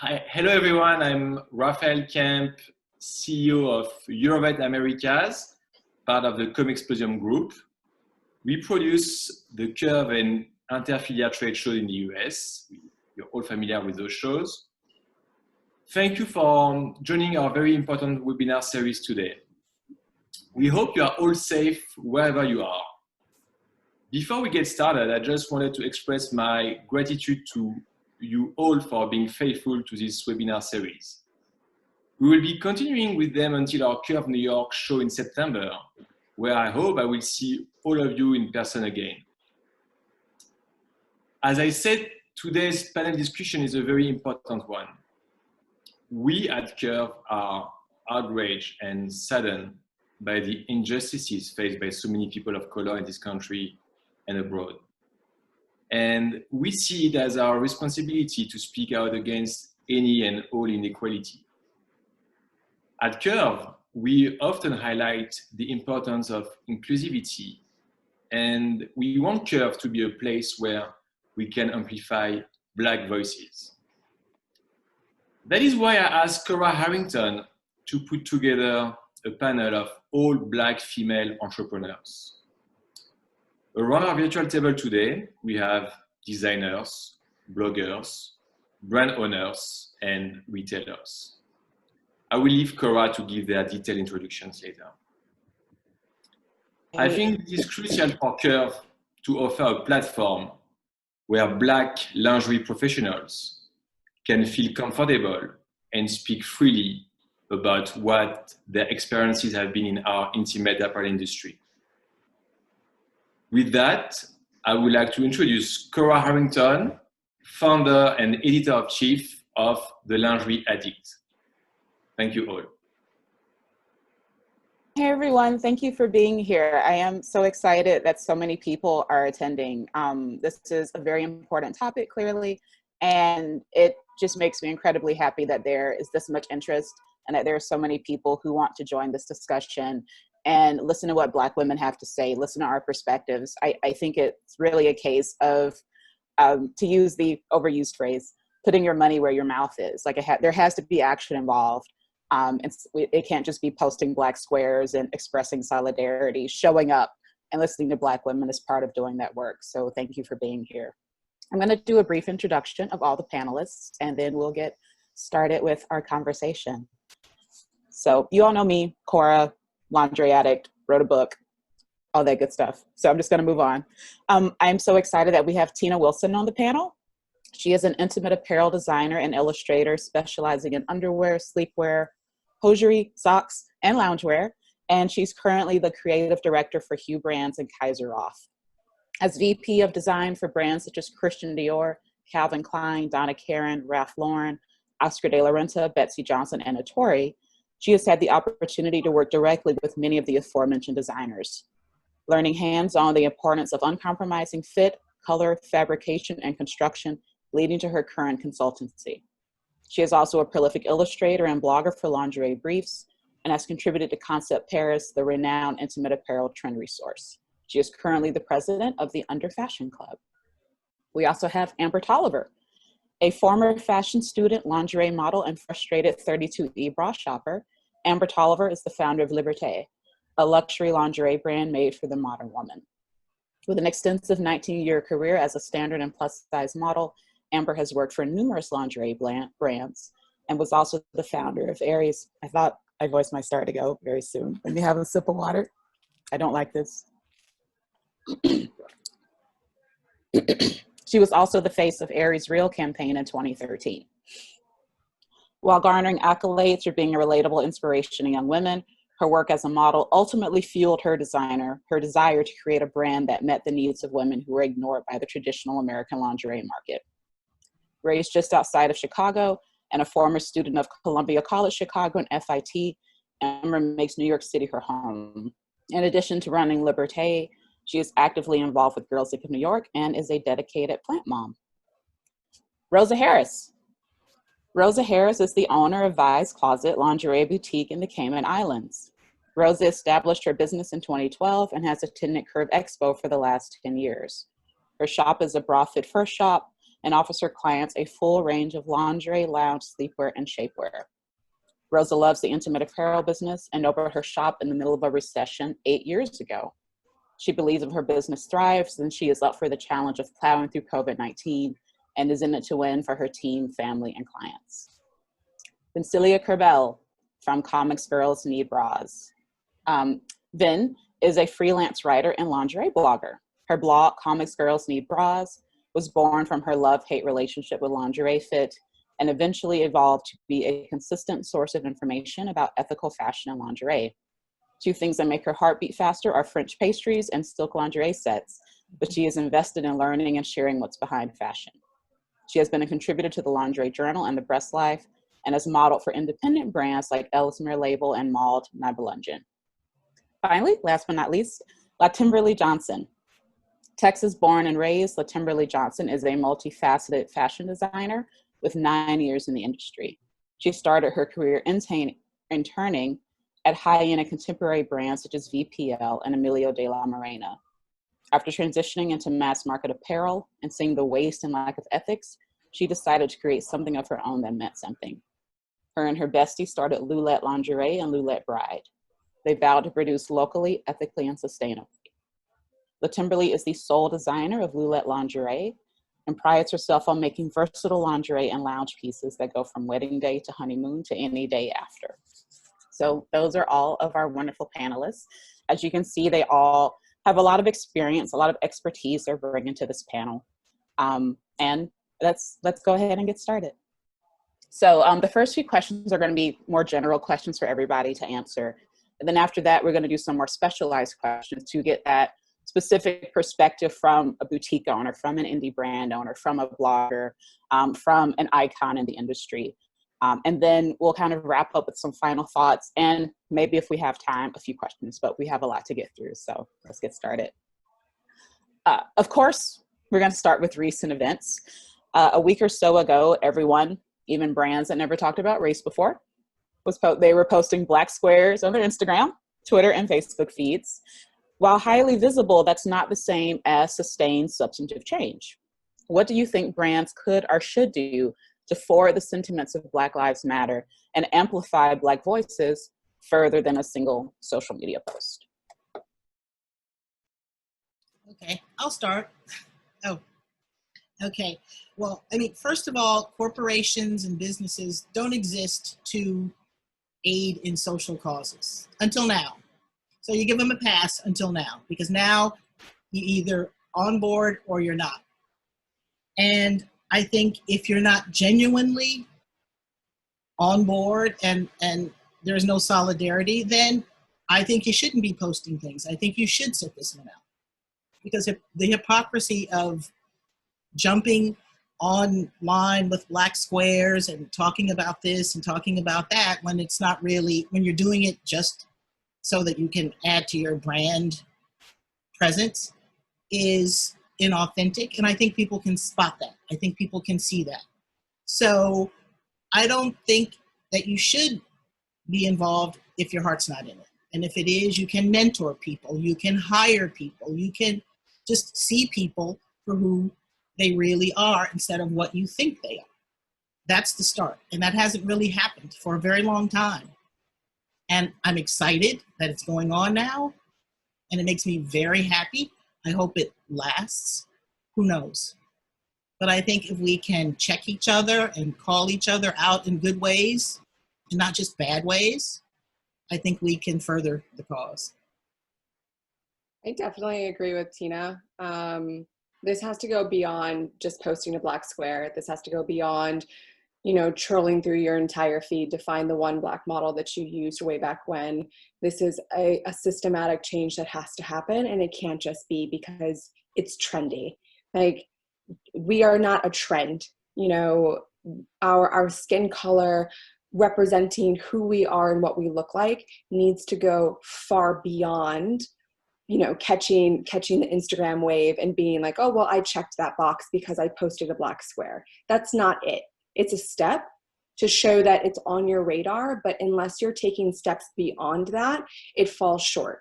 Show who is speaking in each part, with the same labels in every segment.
Speaker 1: Hi, hello everyone. I'm Raphael Kemp, CEO of Loulette Americas, part of the Comexposium Group. We produce the Curve and Interfilia trade show in the US. You're all familiar with those shows. Thank you for joining our very important webinar series today. We hope you are all safe wherever you are. Before we get started, I just wanted to express my gratitude to you all for being faithful to this webinar series. We will be continuing with them until our Curve New York show in September, where I hope I will see all of you in person again. As I said, today's panel discussion is a very important one. We at Curve are outraged and saddened by the injustices faced by so many people of color in this country and abroad. And we see it as our responsibility to speak out against any and all inequality. At Curve, we often highlight the importance of inclusivity, and we want Curve to be a place where we can amplify Black voices. That is why I asked Cora Harrington to put together a panel of all Black female entrepreneurs. Around our virtual table today, we have designers, bloggers, brand owners, and retailers. I will leave Cora to give their detailed introductions later. I think it is crucial for Curve to offer a platform where Black lingerie professionals can feel comfortable and speak freely about what their experiences have been in our intimate apparel industry. With that, I would like to introduce Cora Harrington, founder and editor-in-chief of the lingerie Addict. Thank you all.
Speaker 2: Hey everyone, thank you for being here. I am so excited that so many people are attending. This is a very important topic, clearly, and it just makes me incredibly happy that there is this much interest and that there are so many people who want to join this discussion and listen to what Black women have to say, listen to our perspectives. I think it's really a case of, to use the overused phrase, putting your money where your mouth is. Like there has to be action involved. It can't just be posting Black squares and expressing solidarity. Showing up and listening to Black women is part of doing that work. So thank you for being here. I'm going to do a brief introduction of all the panelists, and then we'll get started with our conversation. So you all know me, Cora, lingerie addict, wrote a book, all that good stuff. So I'm just going to move on. I'm so excited that we have Tina Wilson on the panel. She is an intimate apparel designer and illustrator specializing in underwear, sleepwear, hosiery, socks, and loungewear. And she's currently the creative director for Hue Brands and Kaiser Roth. As VP of design for brands such as Christian Dior, Calvin Klein, Donna Karan, Ralph Lauren, Oscar de la Renta, Betsy Johnson, and Natori, she has had the opportunity to work directly with many of the aforementioned designers, learning hands-on the importance of uncompromising fit, color, fabrication, and construction, leading to her current consultancy. She is also a prolific illustrator and blogger for Lingerie Briefs and has contributed to Concept Paris, the renowned intimate apparel trend resource. She is currently the president of the Underfashion Club. We also have Amber Tolliver, a former fashion student, lingerie model, and frustrated 32E bra shopper. Amber Tolliver is the founder of Liberte, a luxury lingerie brand made for the modern woman. With an extensive 19-year career as a standard and plus-size model, Amber has worked for numerous lingerie brands and was also the founder of Aries. I thought my voice might start to go very soon. Let me have a sip of water. I don't like this. She was also the face of Aries Real campaign in 2013. While garnering accolades for being a relatable inspiration to young women, her work as a model ultimately fueled her desire to create a brand that met the needs of women who were ignored by the traditional American lingerie market. Raised just outside of Chicago and a former student of Columbia College Chicago and FIT, Amber makes New York City her home. In addition to running Liberte, she is actively involved with Girls Inc. of New York and is a dedicated plant mom. Rosa Harris. Rosa Harris is the owner of Vi's Closet Lingerie Boutique in the Cayman Islands. Rosa established her business in 2012 and has attended Curve Expo for the last 10 years. Her shop is a bra fit first shop and offers her clients a full range of lingerie, lounge, sleepwear, and shapewear. Rosa loves the intimate apparel business and opened her shop in the middle of a recession 8 years ago. She believes if her business thrives, then she is up for the challenge of plowing through COVID-19 and is in it to win for her team, family, and clients. Vincilia Kerbel from Comics Girls Need Bras. Vin is a freelance writer and lingerie blogger. Her blog, Comics Girls Need Bras, was born from her love-hate relationship with lingerie fit and eventually evolved to be a consistent source of information about ethical fashion and lingerie. Two things that make her heart beat faster are French pastries and silk lingerie sets, but she is invested in learning and sharing what's behind fashion. She has been a contributor to the Lingerie Journal and the Breast Life, and has modeled for independent brands like Ellesmere Label and Maud Nibelungen. Finally, last but not least, LaTimberly Johnson. Texas born and raised, LaTimberly Johnson is a multifaceted fashion designer with 9 years in the industry. She started her career interning at high-end and contemporary brands such as VPL and Emilio de la Morena. After transitioning into mass market apparel and seeing the waste and lack of ethics, she decided to create something of her own that meant something. Her and her bestie started Loulette Lingerie and Loulette Bride. They vowed to produce locally, ethically, and sustainably. LaTimberly is the sole designer of Loulette Lingerie and prides herself on making versatile lingerie and lounge pieces that go from wedding day to honeymoon to any day after. So those are all of our wonderful panelists. As you can see, they all have a lot of experience, a lot of expertise they're bringing to this panel. And let's go ahead and get started. So the first few questions are going to be more general questions for everybody to answer. And then after that, we're going to do some more specialized questions to get that specific perspective from a boutique owner, from an indie brand owner, from a blogger, from an icon in the industry. And then we'll kind of wrap up with some final thoughts and maybe if we have time, a few questions, but we have a lot to get through. So let's get started. Of course, we're going to start with recent events. A week or so ago, everyone, even brands that never talked about race before, they were posting black squares on their Instagram, Twitter, and Facebook feeds. While highly visible, that's not the same as sustained substantive change. What do you think brands could or should do to forward the sentiments of Black Lives Matter and amplify Black voices further than a single social media post?
Speaker 3: Okay, I'll start. Oh, okay. Well, I mean, first of all, corporations and businesses don't exist to aid in social causes until now. So you give them a pass until now, because now you're either on board or you're not. And I think if you're not genuinely on board and there's no solidarity, then I think you shouldn't be posting things. I think you should sit this one out. Because the hypocrisy of jumping online with black squares and talking about this and talking about that when it's not really, when you're doing it just so that you can add to your brand presence is inauthentic. And I think people can spot that. I think people can see that. So I don't think that you should be involved if your heart's not in it. And if it is, you can mentor people, you can hire people, you can just see people for who they really are instead of what you think they are. That's the start. And that hasn't really happened for a very long time. And I'm excited that it's going on now. And it makes me very happy. I hope it lasts. Who knows? But I think if we can check each other and call each other out in good ways and not just bad ways, I think we can further the cause.
Speaker 4: I definitely agree with Tina. This has to go beyond just posting a black square. This has to go beyond, you know, trolling through your entire feed to find the one black model that you used way back when. This is a systematic change that has to happen, and it can't just be because it's trendy. Like, we are not a trend, you know, our skin color representing who we are and what we look like needs to go far beyond, you know, catching the Instagram wave and being like, oh, well, I checked that box because I posted a black square. That's not it. It's a step to show that it's on your radar, but unless you're taking steps beyond that, it falls short.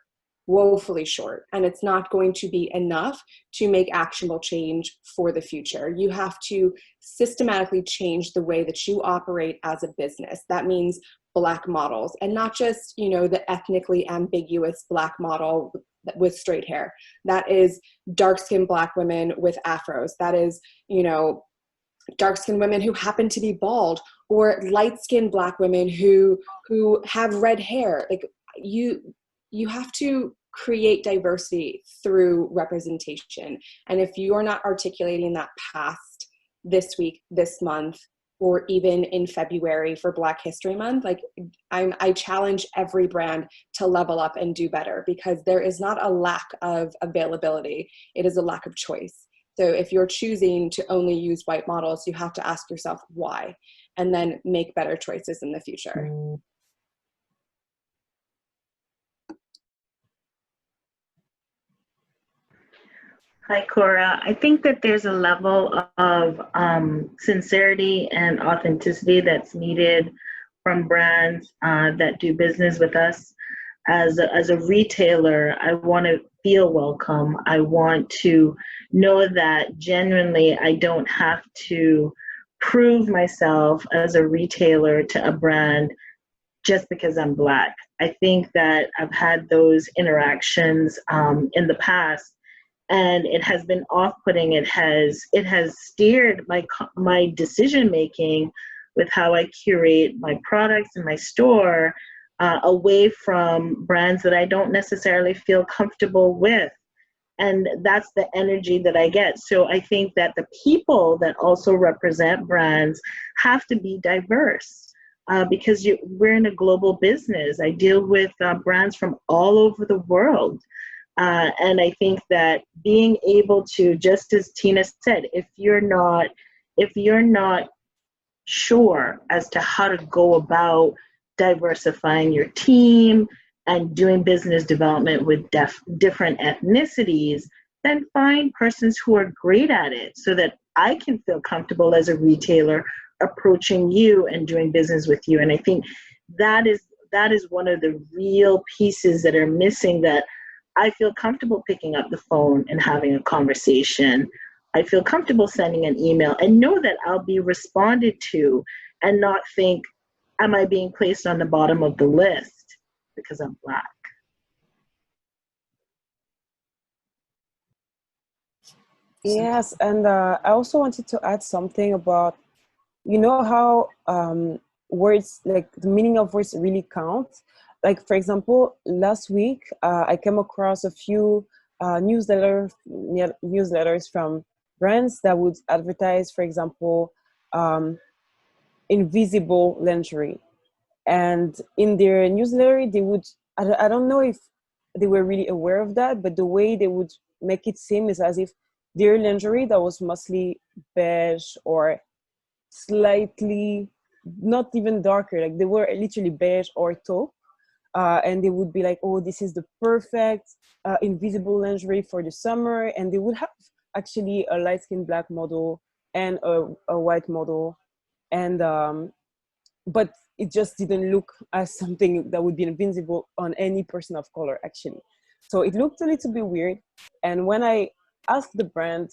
Speaker 4: woefully short, and it's not going to be enough to make actionable change for the future. You have to systematically change the way that you operate as a business. That means Black models, and not just, you know, the ethnically ambiguous Black model with straight hair. That is dark-skinned Black women with afros. That is, you know, dark-skinned women who happen to be bald, or light-skinned Black women who have red hair. Like, you have to create diversity through representation. And if you are not articulating that past this week, this month, or even in February for Black History Month, like, I challenge every brand to level up and do better, because there is not a lack of availability. It is a lack of choice. So if you're choosing to only use white models, you have to ask yourself why, and then make better choices in the future.
Speaker 5: Hi, Cora. I think that there's a level of sincerity and authenticity that's needed from brands that do business with us. As a retailer, I want to feel welcome. I want to know that genuinely I don't have to prove myself as a retailer to a brand just because I'm Black. I think that I've had those interactions in the past, and it has been off-putting. It has steered my decision making with how I curate my products in my store away from brands that I don't necessarily feel comfortable with. And that's the energy that I get. So I think that the people that also represent brands have to be diverse because we're in a global business. I deal with brands from all over the world. And I think that being able to, just as Tina said, if you're not sure as to how to go about diversifying your team and doing business development with different ethnicities, then find persons who are great at it so that I can feel comfortable as a retailer approaching you and doing business with you. And I think that is one of the real pieces that are missing, that I feel comfortable picking up the phone and having a conversation. I feel comfortable sending an email and know that I'll be responded to, and not think, am I being placed on the bottom of the list because I'm Black?
Speaker 6: Yes, and I also wanted to add something about, you know, how words, like the meaning of words really count. Like, for example, last week, I came across a few newsletters from brands that would advertise, for example, invisible lingerie. And in their newsletter, they would, I don't know if they were really aware of that, but the way they would make it seem is as if their lingerie that was mostly beige or slightly, not even darker, like they were literally beige or taupe. And they would be like, oh, this is the perfect invisible lingerie for the summer. And they would have actually a light-skinned Black model and a white model. And but it just didn't look as something that would be invisible on any person of color, actually. So it looked a little bit weird. And when I asked the brand,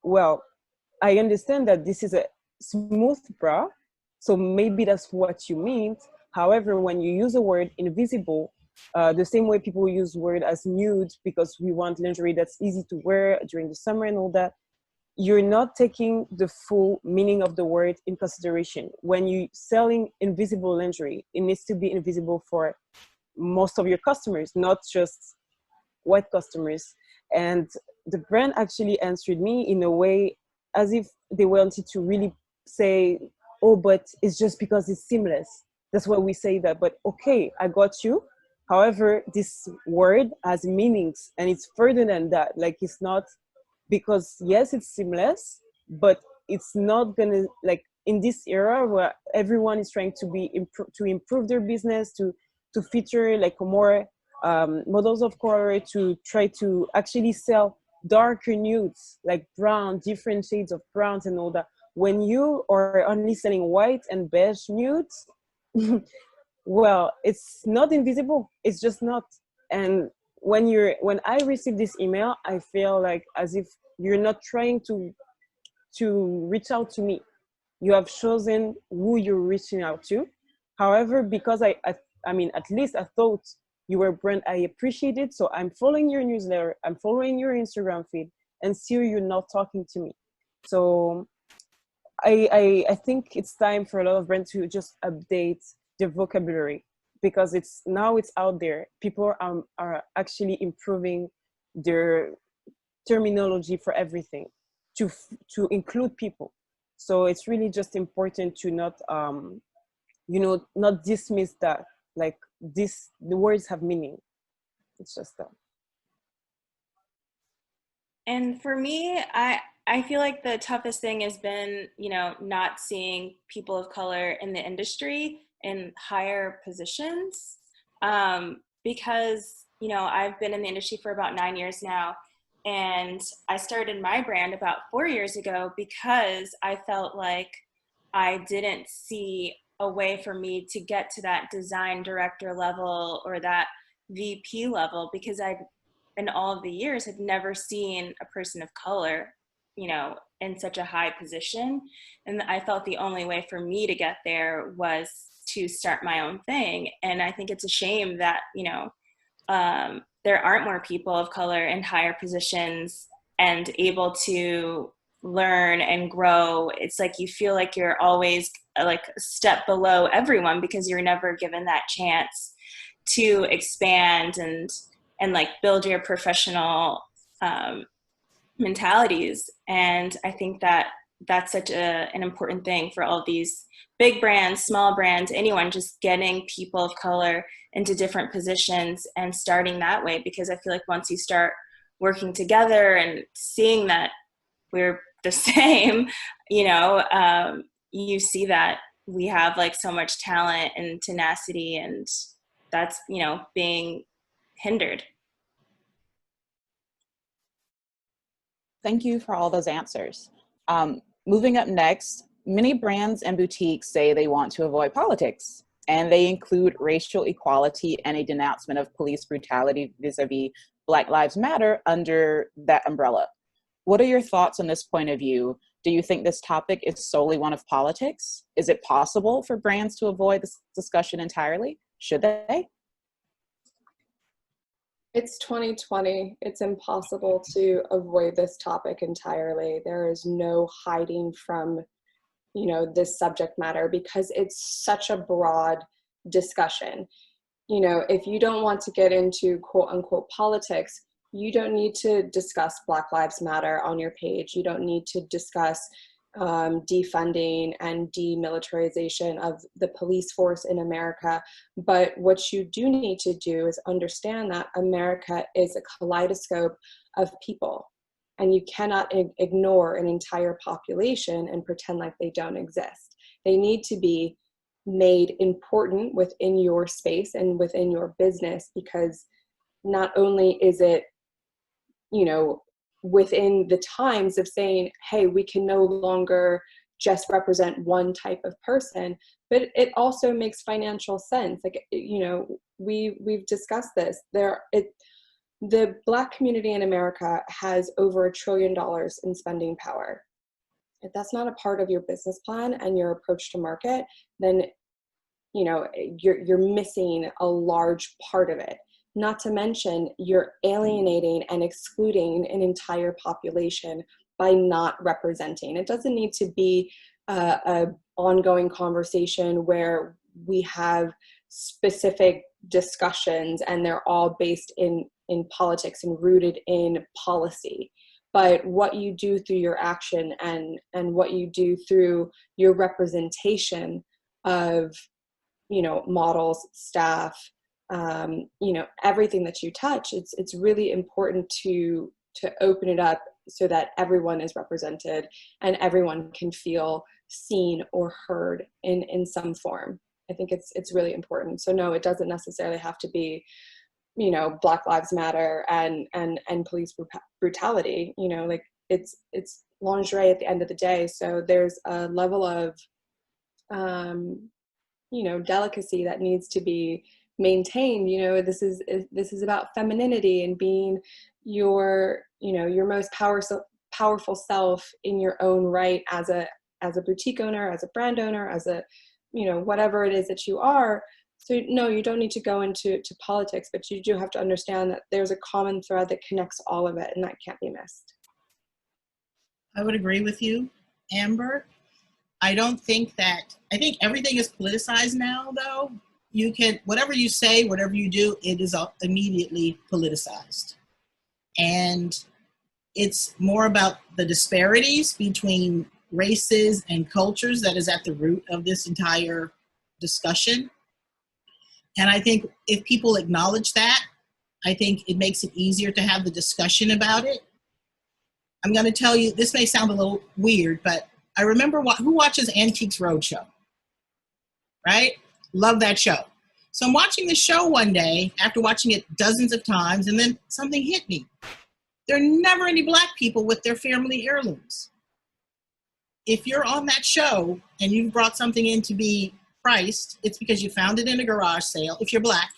Speaker 6: well, I understand that this is a smooth bra, so maybe that's what you mean. However, when you use the word invisible, the same way people use word as nude because we want lingerie that's easy to wear during the summer and all that, you're not taking the full meaning of the word in consideration. When you're selling invisible lingerie, it needs to be invisible for most of your customers, not just white customers. And the brand actually answered me in a way as if they wanted to really say, oh, but it's just because it's seamless. That's why we say that. But okay, I got you. However, this word has meanings, and it's further than that. Like, it's not because, yes, it's seamless, but it's not gonna, like, in this era where everyone is trying to improve their business, to feature like more models of color, to try to actually sell darker nudes, like brown, different shades of browns and all that. When you are only selling white and beige nudes, well, it's not invisible. It's just not. And when I receive this email, I feel like as if you're not trying to reach out to me. You have chosen who you're reaching out to. However, because I mean, at least I thought you were a brand I appreciate it, so I'm following your newsletter, I'm following your Instagram feed, and still you're not talking to me. So I think it's time for a lot of brands to just update their vocabulary, because it's out there. People are actually improving their terminology for everything to include people. So it's really just important to not not dismiss that, like the words have meaning. It's just that.
Speaker 7: And for me, I feel like the toughest thing has been, not seeing people of color in the industry in higher positions, because, I've been in the industry for about 9 years now, and I started my brand about 4 years ago because I felt like I didn't see a way for me to get to that design director level or that VP level, because in all of the years, had never seen a person of color, in such a high position. And I felt the only way for me to get there was to start my own thing. And I think it's a shame that, there aren't more people of color in higher positions and able to learn and grow. It's like you feel like you're always like a step below everyone because you're never given that chance to expand and like build your professional mentalities. And I think that that's such an important thing for all these big brands, small brands, anyone, just getting people of color into different positions and starting that way. Because I feel like once you start working together and seeing that we're the same, you see that we have like so much talent and tenacity, and that's, being hindered.
Speaker 2: Thank you for all those answers. Moving up next, many brands and boutiques say they want to avoid politics, and they include racial equality and a denouncement of police brutality vis-a-vis Black Lives Matter under that umbrella. What are your thoughts on this point of view? Do you think this topic is solely one of politics? Is it possible for brands to avoid this discussion entirely? Should they?
Speaker 4: It's 2020. It's impossible to avoid this topic entirely. There is no hiding from, this subject matter because it's such a broad discussion. If you don't want to get into quote unquote politics, you don't need to discuss Black Lives Matter on your page. You don't need to discuss defunding and demilitarization of the police force in America. But what you do need to do is understand that America is a kaleidoscope of people, and you cannot ignore an entire population and pretend like they don't exist. They need to be made important within your space and within your business, because not only is it, within the times of saying, hey, we can no longer just represent one type of person, but it also makes financial sense. Like, we've discussed this. The Black community in America has over $1 trillion in spending power. If that's not a part of your business plan and your approach to market, then, you're missing a large part of it. Not to mention, you're alienating and excluding an entire population by not representing. It doesn't need to be a ongoing conversation where we have specific discussions and they're all based in politics and rooted in policy. But what you do through your action and what you do through your representation of, models, staff, everything that you touch, it's really important to open it up so that everyone is represented and everyone can feel seen or heard in some form. I think it's really important. So no, it doesn't necessarily have to be, Black Lives Matter and police brutality. It's lingerie at the end of the day. So there's a level of, delicacy that needs to be maintained. You know, this is about femininity and being your, you know, your most powerful self in your own right as a boutique owner, as a brand owner, as a, you know, whatever it is that you are. So no, you don't need to go into politics, but you do have to understand that there's a common thread that connects all of it, and that can't be missed.
Speaker 3: I would agree with you, Amber. I think everything is politicized now, though. You can, whatever you say, whatever you do, it is immediately politicized. And it's more about the disparities between races and cultures that is at the root of this entire discussion. And I think if people acknowledge that, I think it makes it easier to have the discussion about it. I'm going to tell you, this may sound a little weird, but I remember who watches Antiques Roadshow, right? Love that show. So I'm watching the show one day after watching it dozens of times, and then something hit me. There are never any Black people with their family heirlooms. If you're on that show and you've brought something in to be priced, it's because you found it in a garage sale, if you're Black,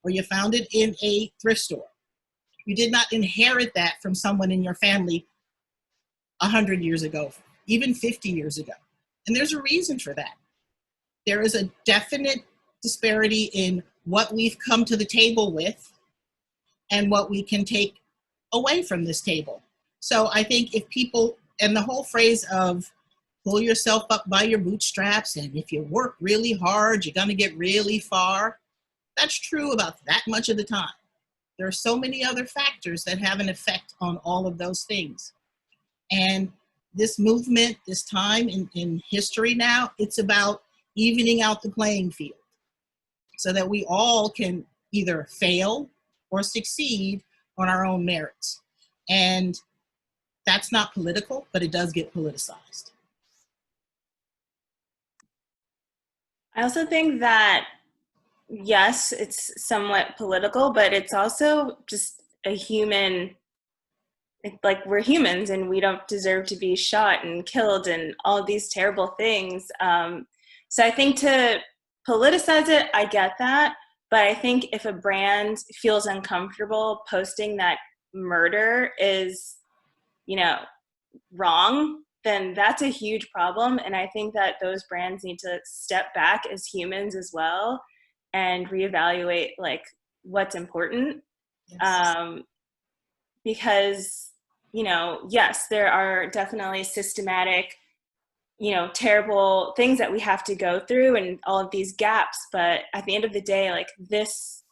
Speaker 3: or you found it in a thrift store. You did not inherit that from someone in your family 100 years ago, even 50 years ago. And there's a reason for that. There is a definite disparity in what we've come to the table with and what we can take away from this table. So I think if people, and the whole phrase of pull yourself up by your bootstraps, and if you work really hard, you're gonna get really far. That's true about that much of the time. There are so many other factors that have an effect on all of those things. And this movement, this time in history now, it's about evening out the playing field so that we all can either fail or succeed on our own merits. And that's not political, but it does get politicized.
Speaker 7: I also think that, yes, it's somewhat political, but it's also just a human, like, we're humans and we don't deserve to be shot and killed and all these terrible things. So I think to politicize it, I get that. But I think if a brand feels uncomfortable posting that murder is, you know, wrong, then that's a huge problem. And I think that those brands need to step back as humans as well and reevaluate like what's important. Yes. Because, you know, yes, there are definitely systematic, you know, terrible things that we have to go through and all of these gaps. But at the end of the day, like, this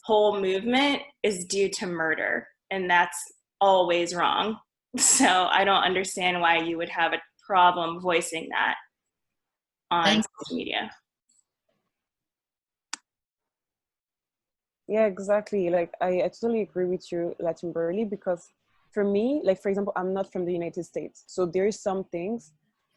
Speaker 7: whole movement is due to murder, and that's always wrong. So I don't understand why you would have a problem voicing that on social media.
Speaker 6: Yeah, exactly. Like, I totally agree with you, LaTimberly, because for me, like, for example, I'm not from the United States. So there is some things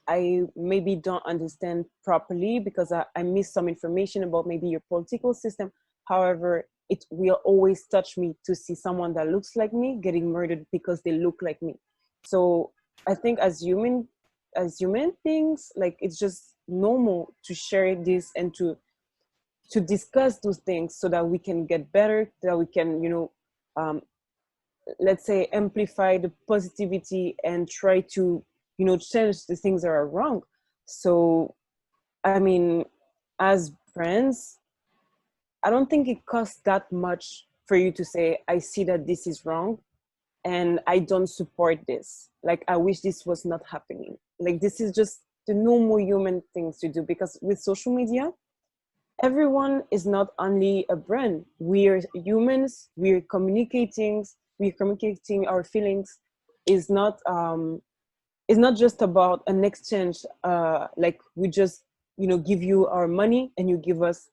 Speaker 6: I maybe don't understand properly because I miss some information about maybe your political system. However, it will always touch me to see someone that looks like me getting murdered because they look like me. So I think as human beings, like, it's just normal to share this and to discuss those things so that we can get better, that we can, you know, let's say, amplify the positivity and try to, you know, change the things that are wrong. So, I mean, as friends, I don't think it costs that much for you to say, I see that this is wrong and I don't support this. Like, I wish this was not happening. Like, this is just the normal human things to do, because with social media, everyone is not only a brand. We're humans, we're communicating our feelings. Is not just about an exchange, like we just, you know, give you our money and you give us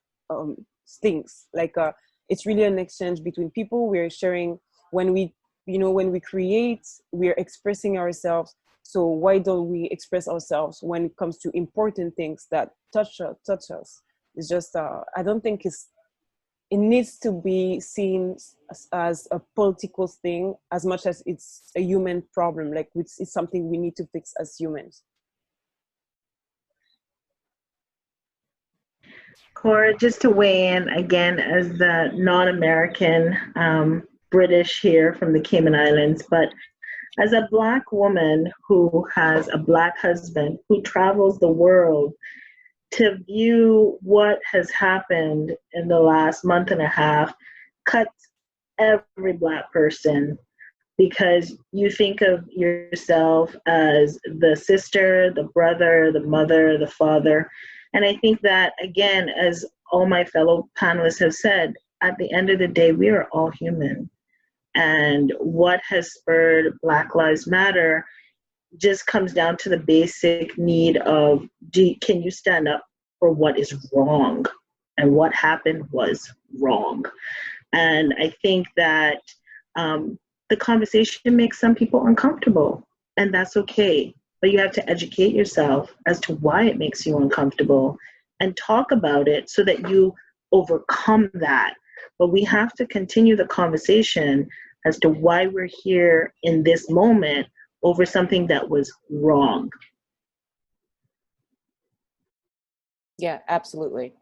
Speaker 6: things. Like, it's really an exchange between people. We're sharing. When we create, we're expressing ourselves. So why don't we express ourselves when it comes to important things that touch us? It's just, I don't think it needs to be seen as a political thing as much as it's a human problem. Like, it's something we need to fix as humans.
Speaker 5: Cora, just to weigh in again as the non-American British here from the Cayman Islands, but as a Black woman who has a Black husband who travels the world, to view what has happened in the last month and a half cuts every Black person, because you think of yourself as the sister, the brother, the mother, the father. And I think that, again, as all my fellow panelists have said, at the end of the day, we are all human. And what has spurred Black Lives Matter just comes down to the basic need of, can you stand up for what is wrong? And what happened was wrong. And I think that the conversation makes some people uncomfortable, and that's okay. But you have to educate yourself as to why it makes you uncomfortable and talk about it so that you overcome that. But we have to continue the conversation as to why we're here in this moment over something that was wrong.
Speaker 2: Yeah, absolutely.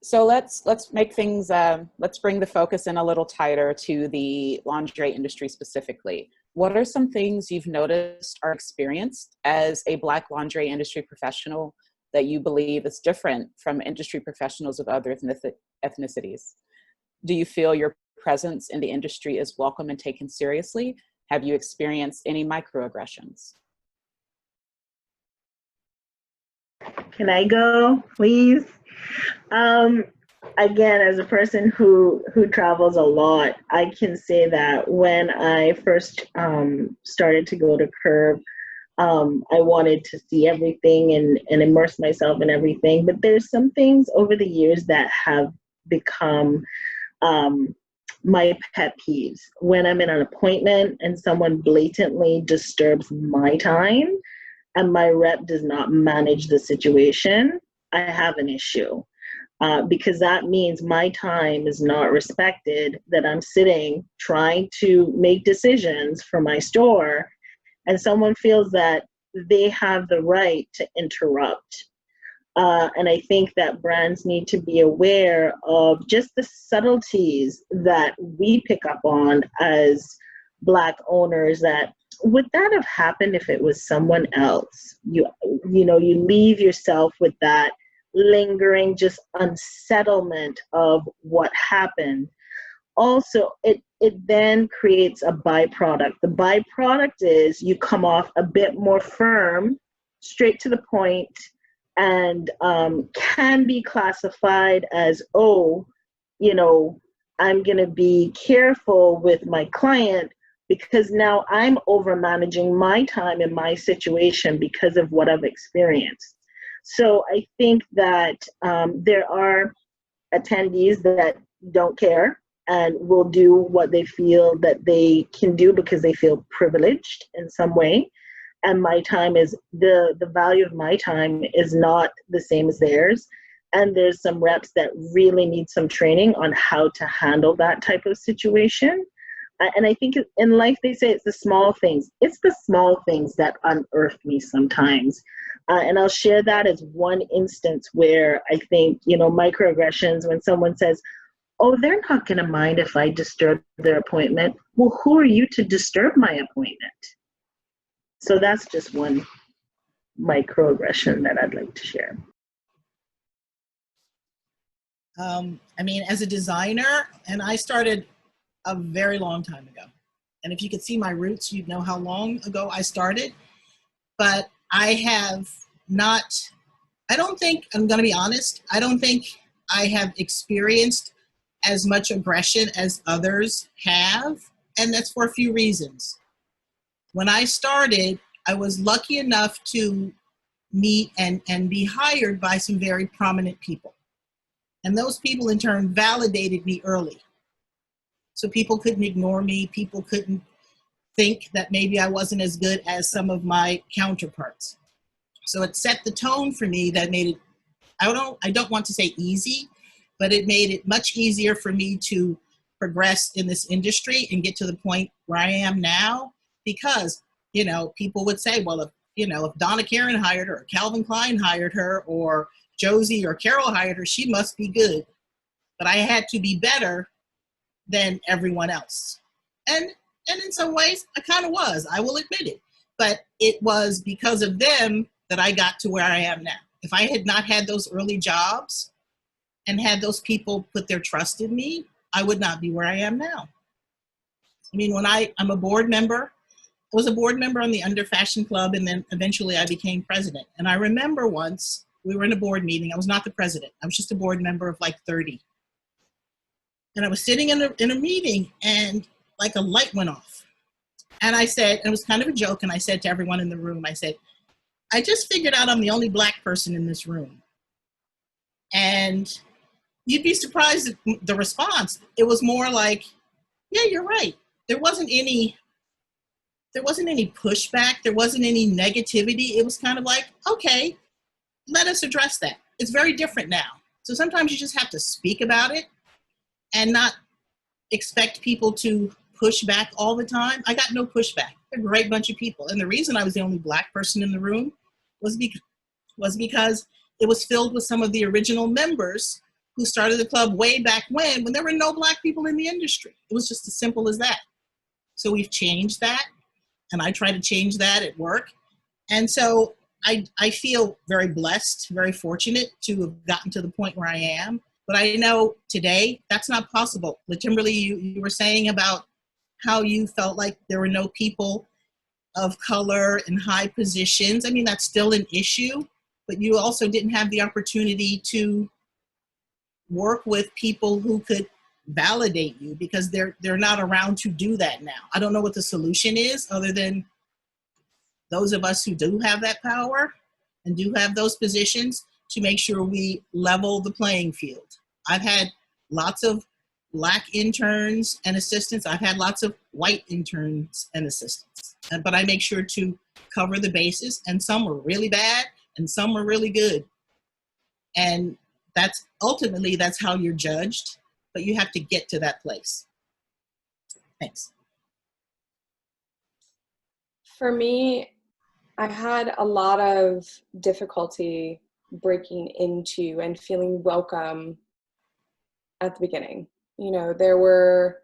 Speaker 2: So let's make things, let's bring the focus in a little tighter to the lingerie industry specifically. What are some things you've noticed or experienced as a Black lingerie industry professional that you believe is different from industry professionals of other ethnicities? Do you feel your presence in the industry is welcome and taken seriously? Have you experienced any microaggressions?
Speaker 5: Can I go, please? Again, as a person who travels a lot, I can say that when I first started to go to Curve, I wanted to see everything and immerse myself in everything. But there's some things over the years that have become my pet peeves. When I'm in an appointment and someone blatantly disturbs my time and my rep does not manage the situation, I have an issue. Because that means my time is not respected, that I'm sitting trying to make decisions for my store, and someone feels that they have the right to interrupt. And I think that brands need to be aware of just the subtleties that we pick up on as Black owners, that would that have happened if it was someone else? You leave yourself with that lingering just unsettlement of what happened. Also, it then creates a byproduct. The byproduct is you come off a bit more firm, straight to the point, and can be classified as, I'm going to be careful with my client because now I'm over managing my time and my situation because of what I've experienced. So I think that there are attendees that don't care and will do what they feel that they can do because they feel privileged in some way. And my time is, the value of my time is not the same as theirs. And there's some reps that really need some training on how to handle that type of situation. And I think in life, they say it's the small things. It's the small things that unearth me sometimes. And I'll share that as one instance where I think, microaggressions, when someone says, oh, they're not going to mind if I disturb their appointment. Well, who are you to disturb my appointment? So that's just one microaggression that I'd like to share.
Speaker 3: As a designer, and I started a very long time ago. And if you could see my roots, you'd know how long ago I started. But I have not, I don't think, I'm going to be honest, I don't think I have experienced as much aggression as others have. And that's for a few reasons. When I started, I was lucky enough to meet and be hired by some very prominent people. And those people in turn validated me early. So people couldn't ignore me. People couldn't think that maybe I wasn't as good as some of my counterparts. So it set the tone for me that made it, I don't want to say easy, but it made it much easier for me to progress in this industry and get to the point where I am now. Because, people would say, well, if Donna Karen hired her, or Calvin Klein hired her, or, Josie or Carol hired her, she must be good. But I had to be better than everyone else. And in some ways, I kind of was, I will admit it. But it was because of them that I got to where I am now. If I had not had those early jobs and had those people put their trust in me, I would not be where I am now. I mean, when I'm a board member, I was a board member on the Underfashion Club, and then eventually I became president. And I remember once we were in a board meeting. I was not the president. I was just a board member of like 30. And I was sitting in a meeting, and like a light went off. And I said, and it was kind of a joke, and I said to everyone in the room, I said, I just figured out I'm the only Black person in this room. And you'd be surprised at the response. It was more like, yeah, you're right. There wasn't any pushback. There wasn't any negativity. It was kind of like, okay, let us address that. It's very different now. So sometimes you just have to speak about it and not expect people to push back all the time. I got no pushback. They're a great bunch of people. And the reason I was the only Black person in the room was because it was filled with some of the original members who started the club way back when there were no Black people in the industry. It was just as simple as that. So we've changed that, and I try to change that at work. And so I feel very blessed, very fortunate to have gotten to the point where I am. But I know today that's not possible. LaTimberly, you were saying about how you felt like there were no people of color in high positions. I mean, that's still an issue, but you also didn't have the opportunity to work with people who could validate you because they're not around to do that now. I don't know what the solution is other than those of us who do have that power and do have those positions to make sure we level the playing field. I've had lots of Black interns and assistants. I've had lots of white interns and assistants, but I make sure to cover the bases, and some were really bad and some were really good. And that's ultimately, that's how you're judged, but you have to get to that place. Thanks.
Speaker 4: For me, I had a lot of difficulty breaking into and feeling welcome at the beginning. You know, there were,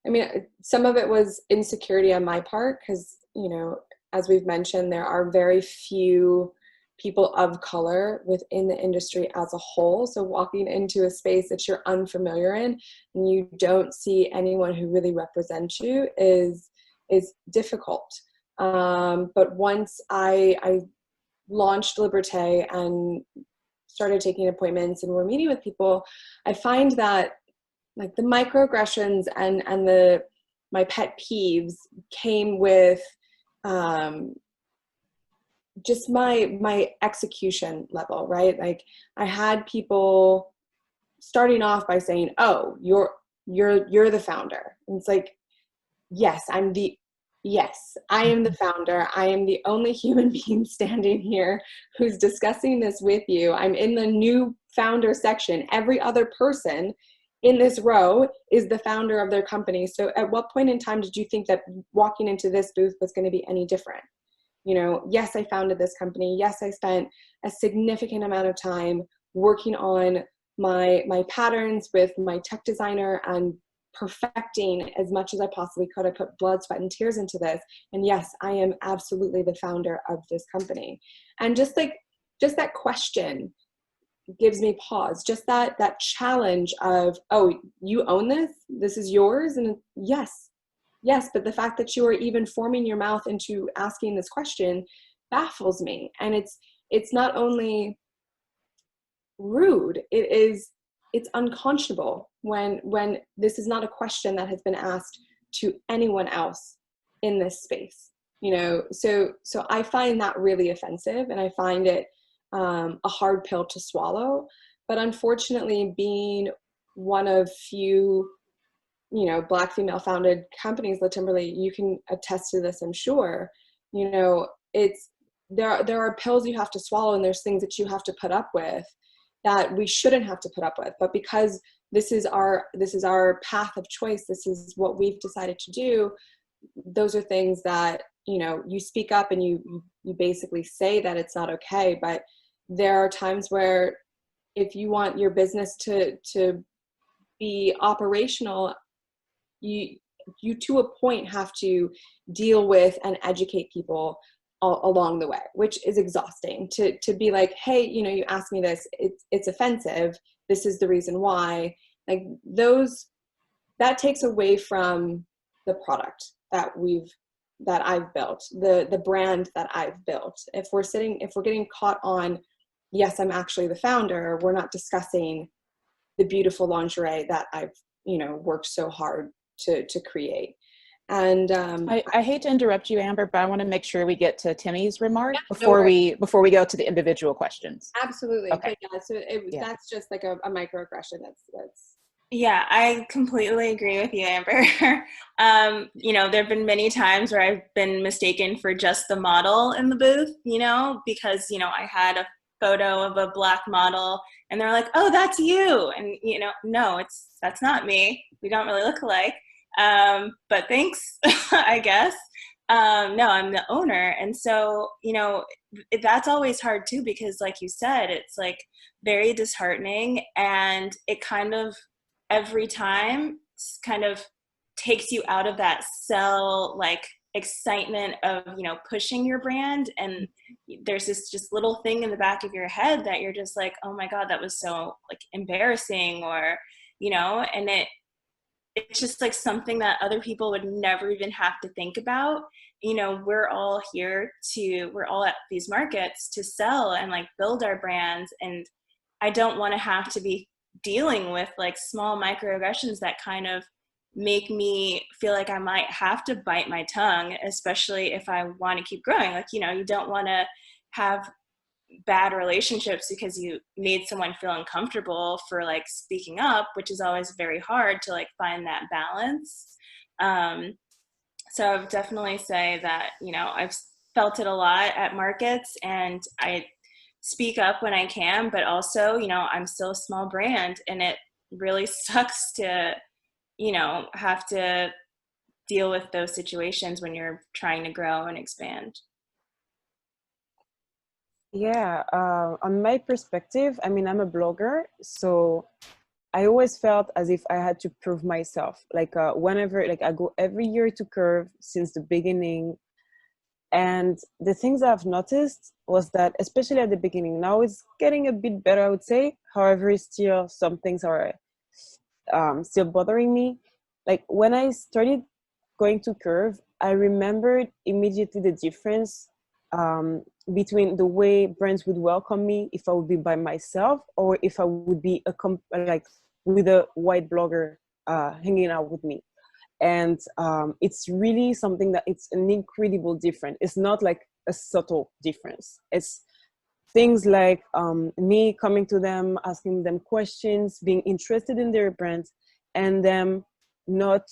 Speaker 4: I mean, some of it was insecurity on my part because, you know, as we've mentioned, there are very few people of color within the industry as a whole. So walking into a space that you're unfamiliar in and you don't see anyone who really represents you is difficult. But once I launched Liberte and started taking appointments and we're meeting with people, I find that like the microaggressions and my pet peeves came with just my execution level, right? Like I had people starting off by saying, "Oh, you're the founder." And it's like, yes, I am the founder. I am the only human being standing here who's discussing this with you. I'm in the new founder section. Every other person in this row is the founder of their company. So at what point in time did you think that walking into this booth was going to be any different? You know, yes, I founded this company. Yes, I spent a significant amount of time working on my patterns with my tech designer and perfecting as much as I possibly could. I put blood, sweat, and tears into this. And yes, I am absolutely the founder of this company. And just that question gives me pause. Just that challenge of, oh, you own this? This is yours? And yes, but the fact that you are even forming your mouth into asking this question baffles me. And it's not only rude, it's unconscionable when this is not a question that has been asked to anyone else in this space. You know, so I find that really offensive, and I find it a hard pill to swallow. But unfortunately, being one of few, you know, Black female founded companies, LaTimberly, you can attest to this, I'm sure. You know, there are pills you have to swallow, and there's things that you have to put up with that we shouldn't have to put up with. But because this is our path of choice, this is what we've decided to do, those are things that, you know, you speak up and you basically say that it's not okay. But there are times where if you want your business to be operational, you to a point have to deal with and educate people along the way, which is exhausting to be like, hey, you know, you asked me this, it's offensive, this is the reason why. Like that takes away from the product that I've built, the brand that I've built. If we're getting caught on, yes, I'm actually the founder, we're not discussing the beautiful lingerie that I've, you know, worked so hard to create. And
Speaker 2: I hate to interrupt you, Amber, but I want to make sure we get to Timmy's remark
Speaker 4: no
Speaker 2: before we go to the individual questions.
Speaker 4: Absolutely.
Speaker 2: Okay.
Speaker 4: Yeah. So that's just like a microaggression. That's.
Speaker 7: Yeah, I completely agree with you, Amber. You know, there have been many times where I've been mistaken for just the model in the booth, you know, because, you know, I had a photo of a Black model and they're like, oh, that's you. And, you know, no, that's not me. We don't really look alike. But thanks, I guess. No, I'm the owner. And so, you know, that's always hard too, because like you said, it's like very disheartening, and it kind of every time kind of takes you out of that like excitement of, you know, pushing your brand. And there's this just little thing in the back of your head that you're just like, oh my God, that was so like embarrassing, or, you know, and it's just like something that other people would never even have to think about. You know, we're all at these markets to sell and like build our brands. And I don't want to have to be dealing with like small microaggressions that kind of make me feel like I might have to bite my tongue, especially if I want to keep growing. Like, you know, you don't want to have bad relationships because you made someone feel uncomfortable for like speaking up, which is always very hard to like find that balance. So I would definitely say that, you know, I've felt it a lot at markets, and I speak up when I can, but also, you know, I'm still a small brand, and it really sucks to, you know, have to deal with those situations when you're trying to grow and expand.
Speaker 6: Yeah, on my perspective, I mean, I'm a blogger, so I always felt as if I had to prove myself. Like whenever, like I go every year to Curve since the beginning. And the things I've noticed was that, especially at the beginning, now it's getting a bit better, I would say. However, still some things are still bothering me. Like when I started going to Curve, I remembered immediately the difference between the way brands would welcome me if I would be by myself, or if I would be like with a white blogger hanging out with me. And it's really something that it's an incredible difference. It's not like a subtle difference. It's things like me coming to them, asking them questions, being interested in their brands, and them not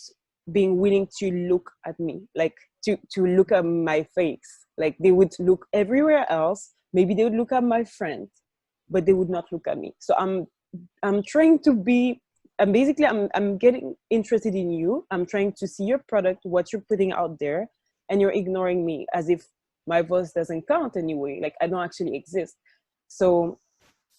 Speaker 6: being willing to look at me, like to look at my face. Like they would look everywhere else. Maybe they would look at my friend, but they would not look at me. So I'm trying to be, and basically I'm getting interested in you. I'm trying to see your product, what you're putting out there, and you're ignoring me as if my voice doesn't count anyway. Like I don't actually exist. So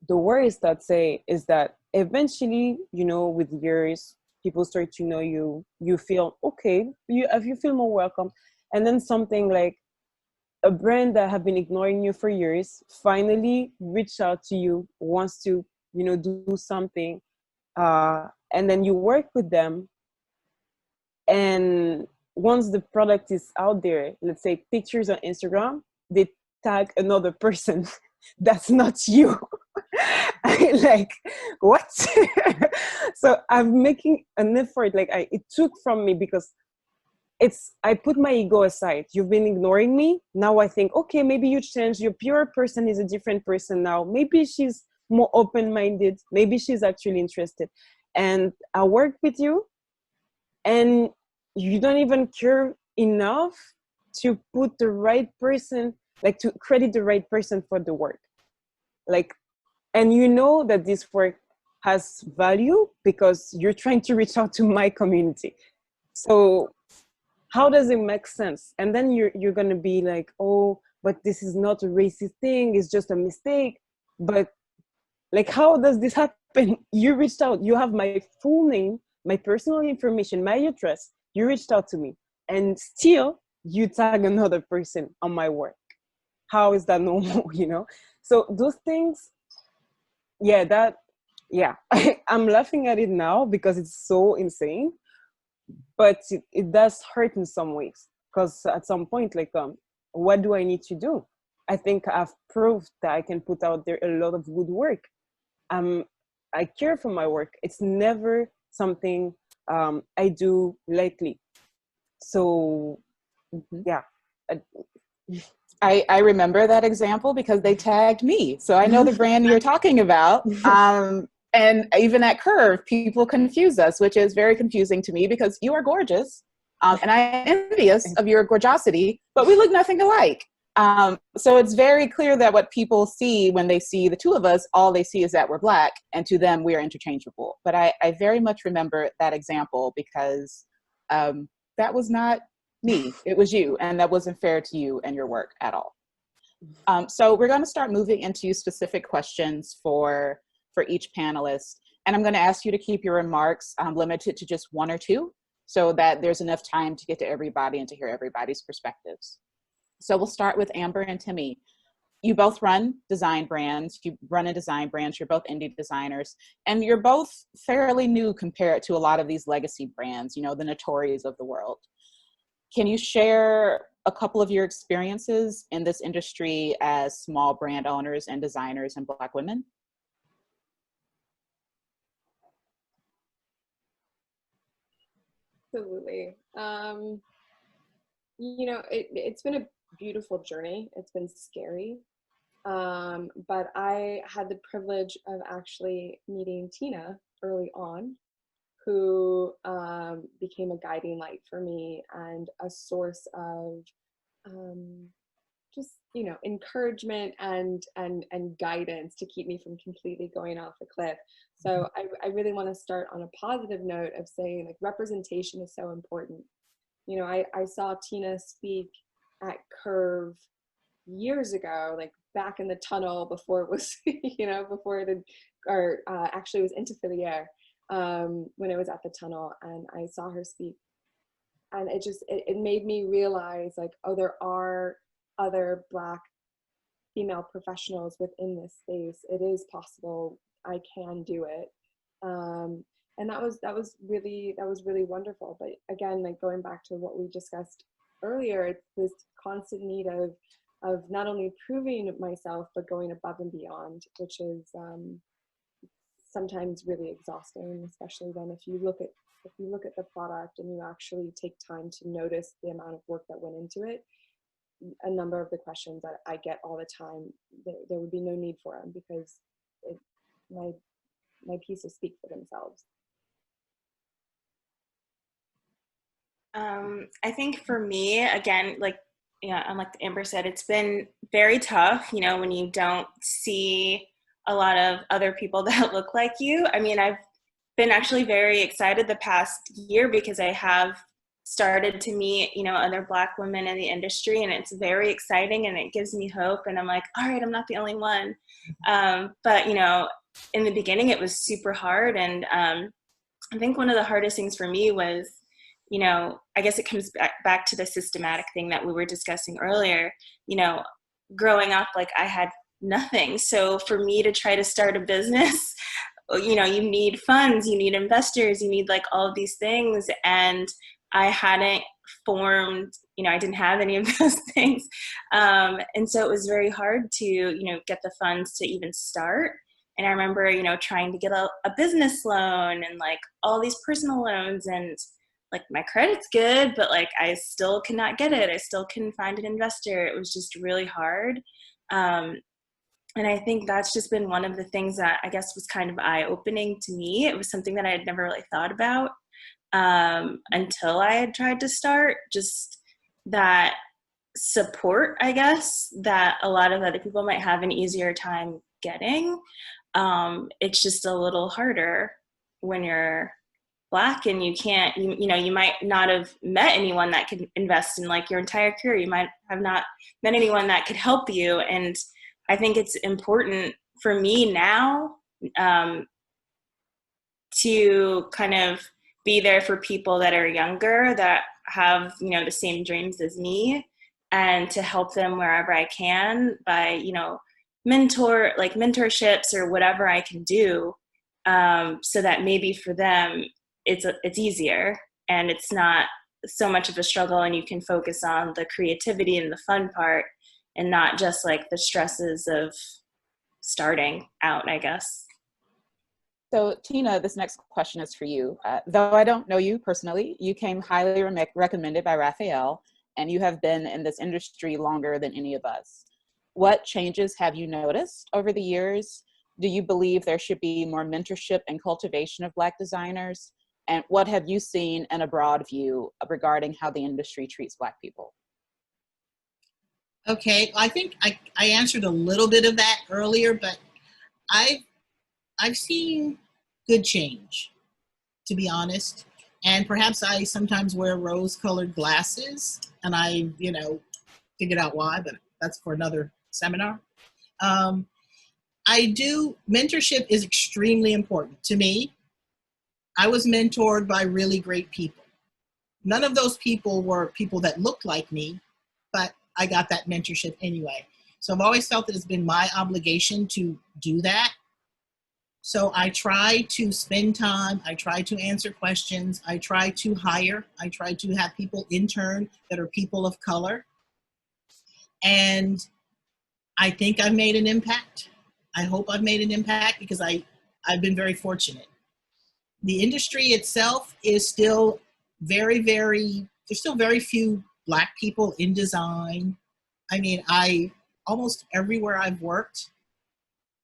Speaker 6: the worries that say is that eventually, you know, with years, people start to know you, you feel okay, you feel more welcome. And then something like a brand that have been ignoring you for years finally reach out to you, wants to, you know, do something. And then you work with them. And once the product is out there, let's say pictures on Instagram, they tag another person that's not you. Like, what? So I'm making an effort. Like it took from me because I put my ego aside. You've been ignoring me. Now I think, okay, maybe you changed. Your pure person is a different person now. Maybe she's more open-minded. Maybe she's actually interested. And I work with you, and you don't even care enough to put the right person, like to credit the right person for the work. Like, and you know that this work has value because you're trying to reach out to my community. So how does it make sense? And then you're gonna be like, oh, but this is not a racist thing, it's just a mistake. But Like, how does this happen? You reached out, you have my full name, my personal information, my address. You reached out to me, and still you tag another person on my work. How is that normal? You know? So those things, I'm laughing at it now because it's so insane, but it does hurt in some ways, because at some point, like, what do I need to do? I think I've proved that I can put out there a lot of good work. I care for my work. It's never something I do lightly. So yeah.
Speaker 2: I remember that example because they tagged me. So I know the brand you're talking about. And even at Curve, people confuse us, which is very confusing to me because you are gorgeous. And I am envious of your gorgeosity, but we look nothing alike. So it's very clear that what people see when they see the two of us, all they see is that we're Black, and to them we are interchangeable. But I very much remember that example because that was not me, it was you, and that wasn't fair to you and your work at all. So we're going to start moving into specific questions for each panelist, and I'm going to ask you to keep your remarks limited to just one or two, so that there's enough time to get to everybody and to hear everybody's perspectives. So we'll start with Amber and Timmy. You both run design brands. You run a design brand. You're both indie designers. And you're both fairly new compared to a lot of these legacy brands, you know, the Notorious of the world. Can you share a couple of your experiences in this industry as small brand owners and designers and Black women?
Speaker 4: Absolutely. You know, it's been a beautiful journey. It's been scary. But I had the privilege of actually meeting Tina early on, who became a guiding light for me and a source of just, you know, encouragement and guidance to keep me from completely going off the cliff. So I really want to start on a positive note of saying, like, representation is so important. You know, I saw Tina speak at Curve years ago, like back in the tunnel before it was, you know, before it had, or actually it was into Filière when it was at the tunnel, and I saw her speak, and it made me realize, like, oh, there are other Black female professionals within this space. It is possible. I can do it. And that was really wonderful. But again, like, going back to what we discussed earlier, it's this constant need of not only proving myself, but going above and beyond, which is sometimes really exhausting, especially when if you look at the product and you actually take time to notice the amount of work that went into it. A number of the questions that I get all the time, there would be no need for them, because my pieces speak for themselves.
Speaker 7: I think for me, again, like, like Amber said, it's been very tough, you know, when you don't see a lot of other people that look like you. I mean, I've been actually very excited the past year because I have started to meet, you know, other Black women in the industry, and it's very exciting and it gives me hope. And I'm like, all right, I'm not the only one. But, you know, in the beginning it was super hard. And I think one of the hardest things for me was, you know, I guess it comes back to the systematic thing that we were discussing earlier. You know, growing up, like, I had nothing. So for me to try to start a business, you know, you need funds, you need investors, you need like all of these things. And I hadn't formed, you know, I didn't have any of those things. And so it was very hard to, you know, get the funds to even start. And I remember, you know, trying to get a business loan and like all these personal loans, and like my credit's good, but like I still could not get it. I still couldn't find an investor. It was just really hard. And I think that's just been one of the things that I guess was kind of eye-opening to me. It was something that I had never really thought about until I had tried to start. Just that support, I guess, that a lot of other people might have an easier time getting. It's just a little harder when you're Black and you can't, you know, you might not have met anyone that could invest in like your entire career. You might have not met anyone that could help you. And I think it's important for me now to kind of be there for people that are younger, that have, you know, the same dreams as me, and to help them wherever I can by, you know, mentorships or whatever I can do, so that maybe for them it's easier and it's not so much of a struggle, and you can focus on the creativity and the fun part and not just like the stresses of starting out, I guess.
Speaker 2: So Tina, this next question is for you. Though I don't know you personally, you came highly recommended by Raphael, and you have been in this industry longer than any of us. What changes have you noticed over the years? Do you believe there should be more mentorship and cultivation of Black designers? And what have you seen in a broad view regarding how the industry treats Black people?
Speaker 3: Okay, I think I answered a little bit of that earlier, but I've seen good change, to be honest. And perhaps I sometimes wear rose-colored glasses, and I, you know, figured out why, but that's for another seminar. Mentorship is extremely important to me. I was mentored by really great people. None of those people were people that looked like me, but I got that mentorship anyway. So I've always felt that it's been my obligation to do that. So I try to spend time, I try to answer questions, I try to hire, I try to have people intern that are people of color. And I think I've made an impact. I hope I've made an impact because I've been very fortunate. The industry itself is still there's still very few Black people in design. I mean, almost everywhere I've worked,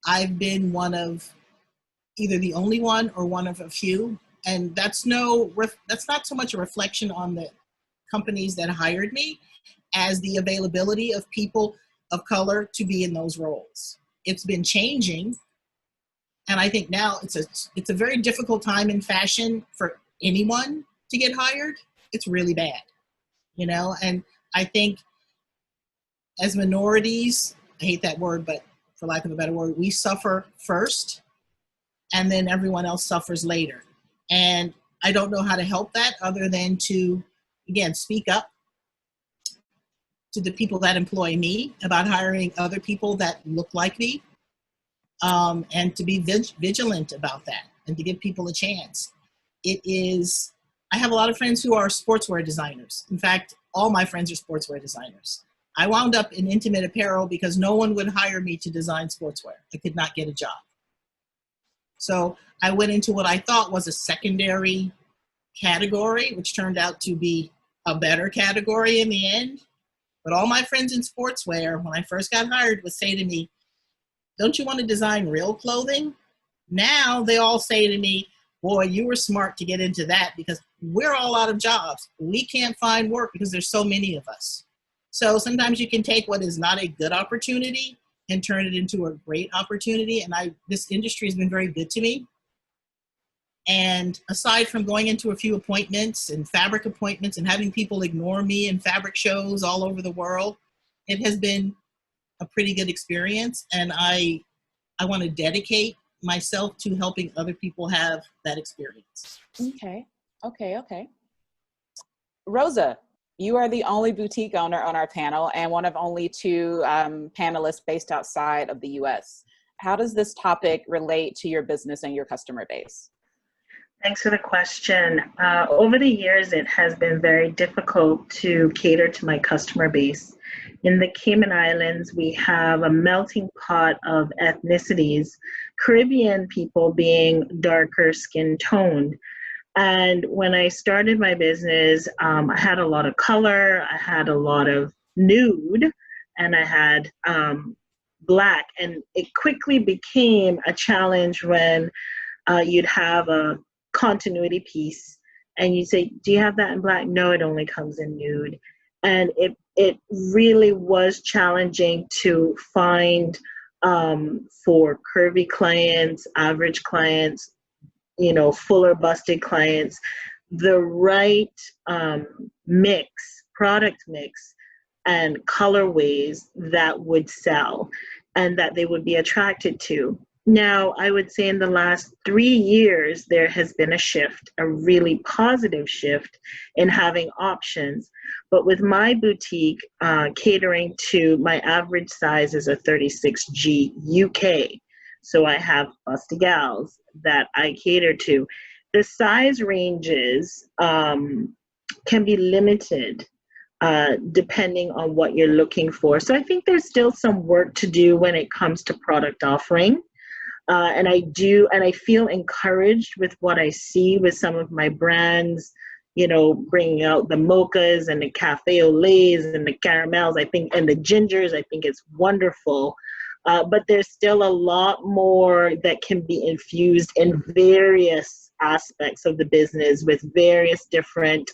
Speaker 3: I've been one of either the only one or one of a few. And that's not so much a reflection on the companies that hired me as the availability of people of color to be in those roles. It's been changing. And I think now it's a very difficult time in fashion for anyone to get hired. It's really bad, you know? And I think as minorities, I hate that word, but for lack of a better word, we suffer first and then everyone else suffers later. And I don't know how to help that other than to, again, speak up to the people that employ me about hiring other people that look like me, and to be vigilant about that and to give people a chance. I have a lot of friends who are sportswear designers. In fact, all my friends are sportswear designers. I wound up in intimate apparel because no one would hire me to design sportswear. I could not get a job. So I went into what I thought was a secondary category, which turned out to be a better category in the end. But all my friends in sportswear, when I first got hired, would say to me, "Don't you want to design real clothing?" Now they all say to me, "Boy, you were smart to get into that because we're all out of jobs. We can't find work because there's so many of us." So sometimes you can take what is not a good opportunity and turn it into a great opportunity. And this industry has been very good to me. And aside from going into a few appointments and fabric appointments and having people ignore me in fabric shows all over the world, it has been a pretty good experience. And I want to dedicate myself to helping other people have that experience.
Speaker 2: Okay. Rosa, you are the only boutique owner on our panel and one of only two panelists based outside of the US. How does this topic relate to your business and your customer base?
Speaker 5: Thanks for the question. Over the years, it has been very difficult to cater to my customer base. In the Cayman Islands, we have a melting pot of ethnicities, Caribbean people being darker skin toned. And when I started my business, I had a lot of color, I had a lot of nude, and I had Black. And it quickly became a challenge when you'd have a continuity piece and you say, "Do you have that in Black?" "No, it only comes in nude." And it really was challenging to find for curvy clients, average clients, you know, fuller busted clients, the right product mix and colorways that would sell and that they would be attracted to. Now, I would say in the last 3 years, there has been a shift, a really positive shift in having options. But with my boutique catering to my average size is a 36G UK. So I have busty gals that I cater to. The size ranges can be limited depending on what you're looking for. So I think there's still some work to do when it comes to product offering. And I feel encouraged with what I see with some of my brands, you know, bringing out the mochas and the cafe au laits and the caramels, I think, and the gingers. I think it's wonderful. But there's still a lot more that can be infused in various aspects of the business with various different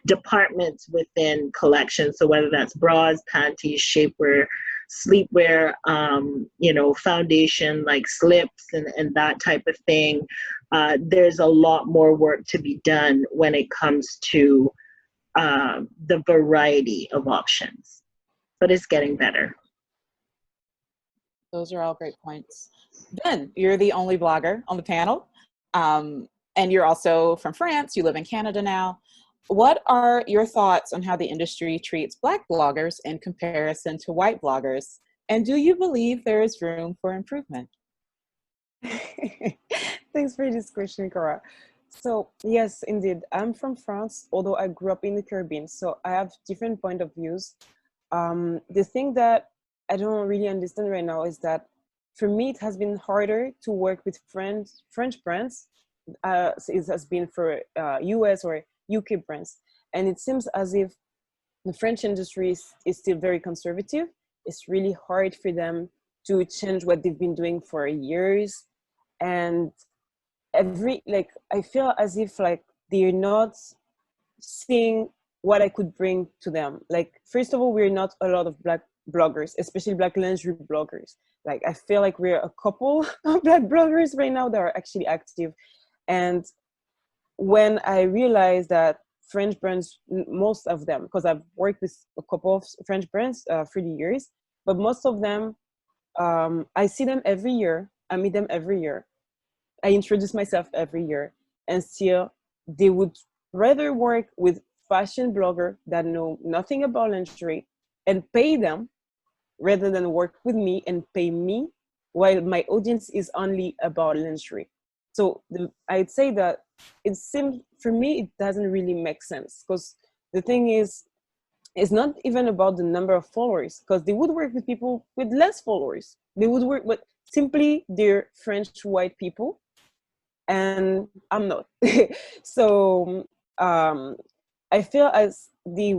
Speaker 5: departments within collections. So whether that's bras, panties, shapewear, sleepwear, you know, foundation like slips and that type of thing. There's a lot more work to be done when it comes to the variety of options, but it's getting better.
Speaker 2: Those are all great points. Ben, you're the only blogger on the panel, and you're also from France. You live in Canada now. What are your thoughts on how the industry treats Black bloggers in comparison to white bloggers? And do you believe there is room for improvement?
Speaker 6: Thanks for this question, Cora. So yes, indeed, I'm from France, although I grew up in the Caribbean, so I have different point of views. The thing that I don't really understand right now is that for me, it has been harder to work with French brands as it has been for US or UK brands. And it seems as if the French industry is still very conservative. It's really hard for them to change what they've been doing for years. And I feel as if like they're not seeing what I could bring to them. Like, first of all, we're not a lot of Black bloggers, especially Black lingerie bloggers. Like, I feel like we're a couple of Black bloggers right now that are actually active. And when I realized that French brands, most of them, because I've worked with a couple of French brands for the years, but most of them, I see them every year. I meet them every year. I introduce myself every year, and still they would rather work with fashion blogger that know nothing about lingerie and pay them rather than work with me and pay me while my audience is only about lingerie. So I'd say that it seems, for me, it doesn't really make sense, because the thing is, it's not even about the number of followers, because they would work with people with less followers. They would work with simply they're French white people, and I'm not. So I feel as they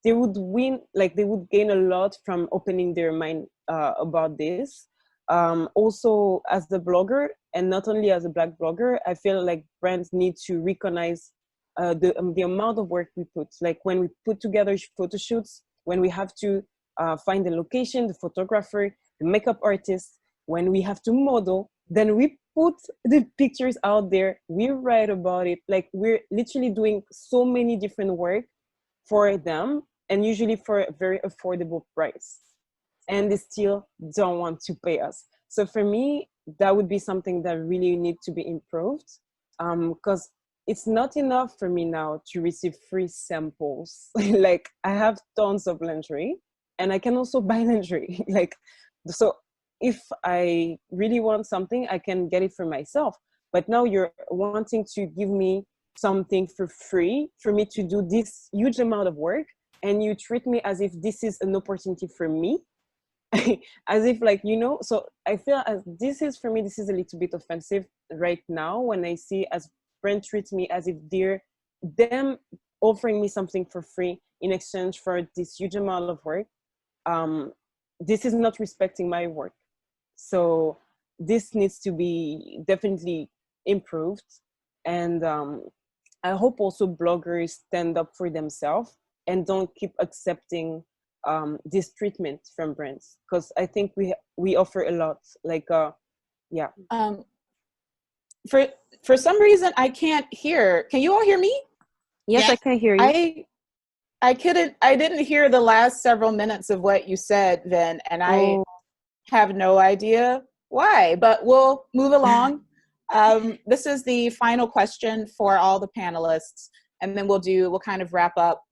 Speaker 6: would win, like they would gain a lot from opening their mind about this. Also, as the blogger, and not only as a Black blogger, I feel like brands need to recognize the amount of work we put. Like when we put together photo shoots, when we have to find the location, the photographer, the makeup artist, when we have to model, then we put the pictures out there, we write about it. Like, we're literally doing so many different work for them, and usually for a very affordable price. And they still don't want to pay us. So for me, that would be something that really need to be improved, because it's not enough for me now to receive free samples. Like, I have tons of lingerie, and I can also buy lingerie. Like, so if I really want something, I can get it for myself. But now you're wanting to give me something for free for me to do this huge amount of work, and you treat me as if this is an opportunity for me. As if, like, you know, so I feel as this is, for me, this is a little bit offensive right now when I see as brand treats me as if they're them offering me something for free in exchange for this huge amount of work. This is not respecting my work. So this needs to be definitely improved. And I hope also bloggers stand up for themselves and don't keep accepting this treatment from brands, because I think we offer a lot. Like, yeah.
Speaker 2: For some reason, I can't hear. Can you all hear me?
Speaker 6: Yes, I can hear you.
Speaker 2: I didn't hear the last several minutes of what you said, Vin, and I have no idea Why? But we'll move along. This is the final question for all the panelists, and then we'll kind of wrap up.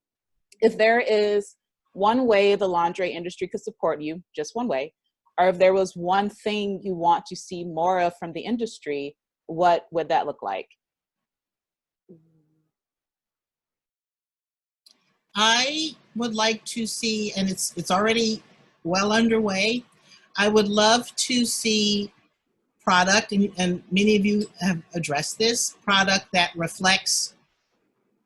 Speaker 2: If there is one way the lingerie industry could support you, just one way, or if there was one thing you want to see more of from the industry, what would that look like?
Speaker 3: I would like to see, and it's already well underway, I would love to see product, and many of you have addressed this, product that reflects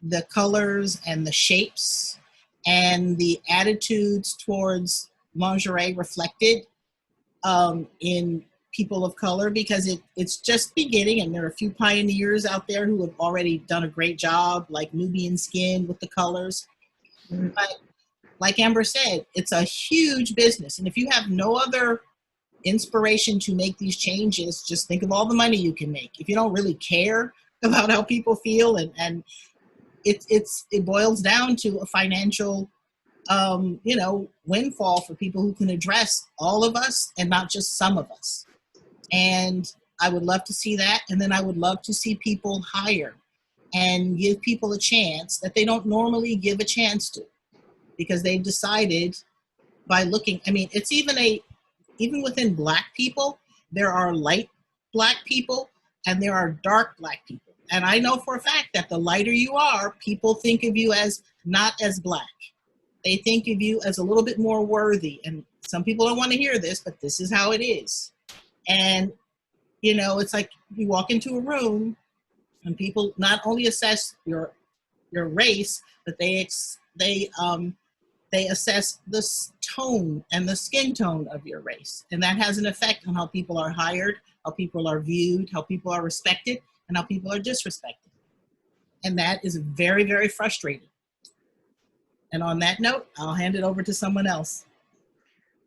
Speaker 3: the colors and the shapes and the attitudes towards lingerie reflected in people of color, because it's just beginning, and there are a few pioneers out there who have already done a great job, like Nubian Skin with the colors. But like Amber said, it's a huge business, and if you have no other inspiration to make these changes, just think of all the money you can make. If you don't really care about how people feel, and it boils down to a financial windfall for people who can address all of us and not just some of us. And I would love to see that. And then I would love to see people hire and give people a chance that they don't normally give a chance to, because they've decided by looking, I mean, it's even within Black people, there are light Black people and there are dark Black people. And I know for a fact that the lighter you are, people think of you as not as Black. They think of you as a little bit more worthy. And some people don't want to hear this, but this is how it is. And, it's like you walk into a room and people not only assess your race, but they assess the tone and the skin tone of your race. And that has an effect on how people are hired, how people are viewed, how people are respected, and how people are disrespected. And that is very, very frustrating. And on that note, I'll hand it over to someone else.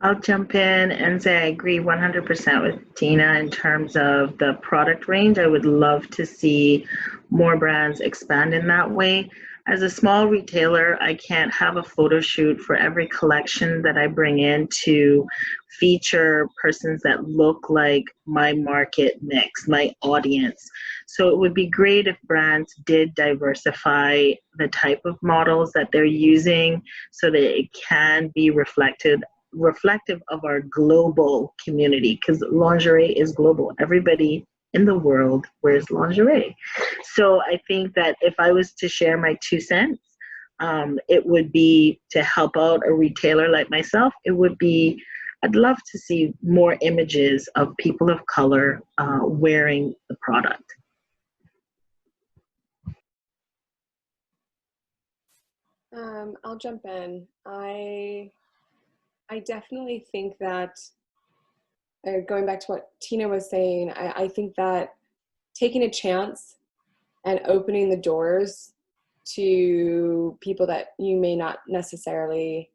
Speaker 5: I'll jump in and say I agree 100% with Tina in terms of the product range. I would love to see more brands expand in that way. As a small retailer, I can't have a photo shoot for every collection that I bring in to feature persons that look like my market mix, my audience. So it would be great if brands did diversify the type of models that they're using so that it can be reflective of our global community, because lingerie is global. Everybody in the world wears lingerie. So I think that if I was to share my 2 cents, it would be to help out a retailer like myself. It would be, I'd love to see more images of people of color wearing the product.
Speaker 4: I'll jump in. I definitely think that, going back to what Tina was saying, I think that taking a chance and opening the doors to people that you may not necessarily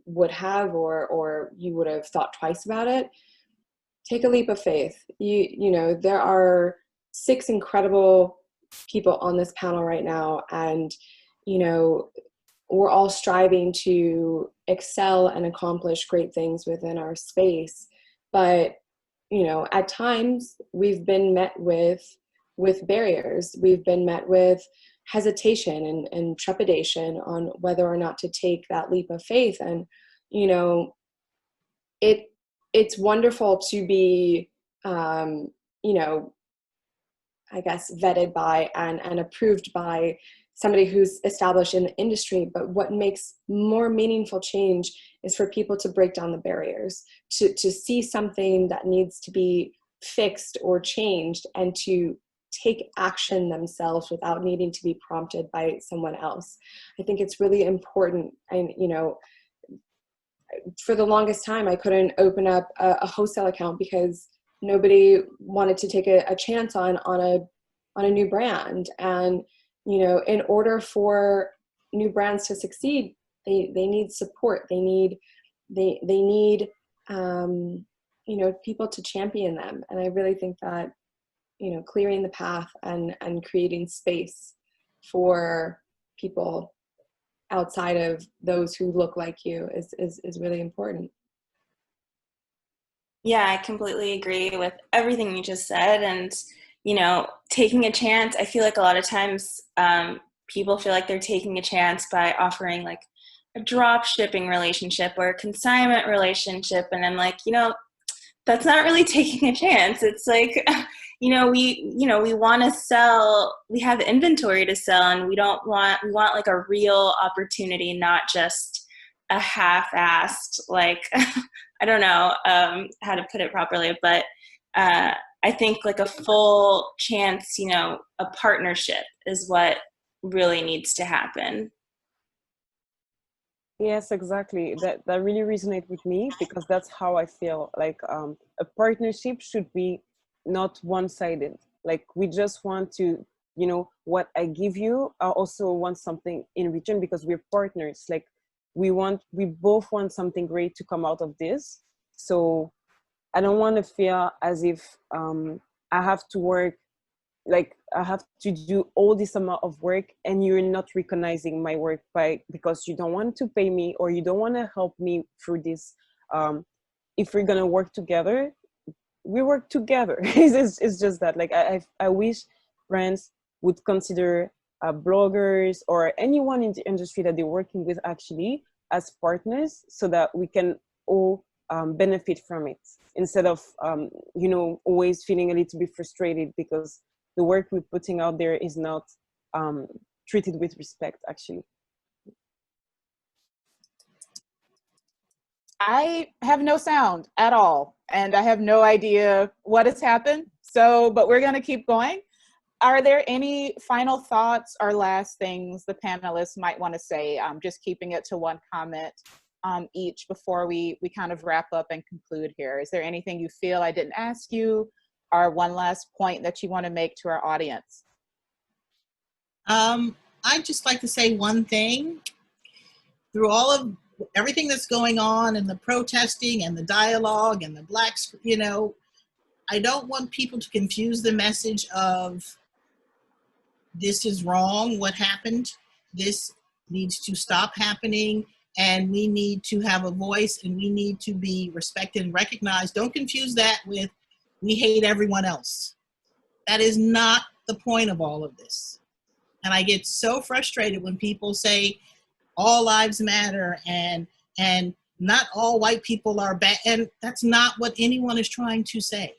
Speaker 4: would have, or you would have thought twice about it, take a leap of faith. There are 6 incredible people on this panel right now, and we're all striving to excel and accomplish great things within our space. But, at times we've been met with barriers. We've been met with hesitation and trepidation on whether or not to take that leap of faith. And, it's wonderful to be, I guess, vetted by and approved by somebody who's established in the industry. But what makes more meaningful change is for people to break down the barriers, to see something that needs to be fixed or changed, and to take action themselves without needing to be prompted by someone else. I think it's really important. And, for the longest time, I couldn't open up a wholesale account because nobody wanted to take a chance on a new brand. And, in order for new brands to succeed, they need support. They need people to champion them. And I really think that, clearing the path and creating space for people outside of those who look like you is really important.
Speaker 7: Yeah, I completely agree with everything you just said. And, you know, taking a chance, I feel like a lot of times people feel like they're taking a chance by offering like a drop shipping relationship or a consignment relationship. And I'm like, you know, that's not really taking a chance. It's like, we want to sell, we have inventory to sell, and we want like a real opportunity, not just a half-assed, like, I don't know how to put it properly, but I think like a full chance, a partnership is what really needs to happen.
Speaker 6: Yes, exactly. That really resonates with me because that's how I feel. Like a partnership should be not one-sided. Like we just want to, what I give you, I also want something in return because we're partners. Like we both want something great to come out of this. So I don't want to feel as if I have to work, like I have to do all this amount of work and you're not recognizing my work because you don't want to pay me or you don't want to help me through this. If we're gonna work together, we work together. It's just that, like I wish brands would consider bloggers or anyone in the industry that they're working with actually as partners, so that we can all benefit from it, instead of always feeling a little bit frustrated because the work we're putting out there is not treated with respect, actually.
Speaker 2: I have no sound at all, and I have no idea what has happened. But we're going to keep going. Are there any final thoughts or last things the panelists might want to say? Just keeping it to one comment each before we kind of wrap up and conclude here. Is there anything you feel I didn't ask you, or one last point that you want to make to our audience?
Speaker 3: I'd just like to say one thing. Through all of everything that's going on and the protesting and the dialogue and the blacks, I don't want people to confuse the message of this is wrong, what happened, this needs to stop happening, and we need to have a voice and we need to be respected and recognized. Don't confuse that with we hate everyone else. That is not the point of all of this. And I get so frustrated when people say all lives matter and not all white people are bad. And that's not what anyone is trying to say.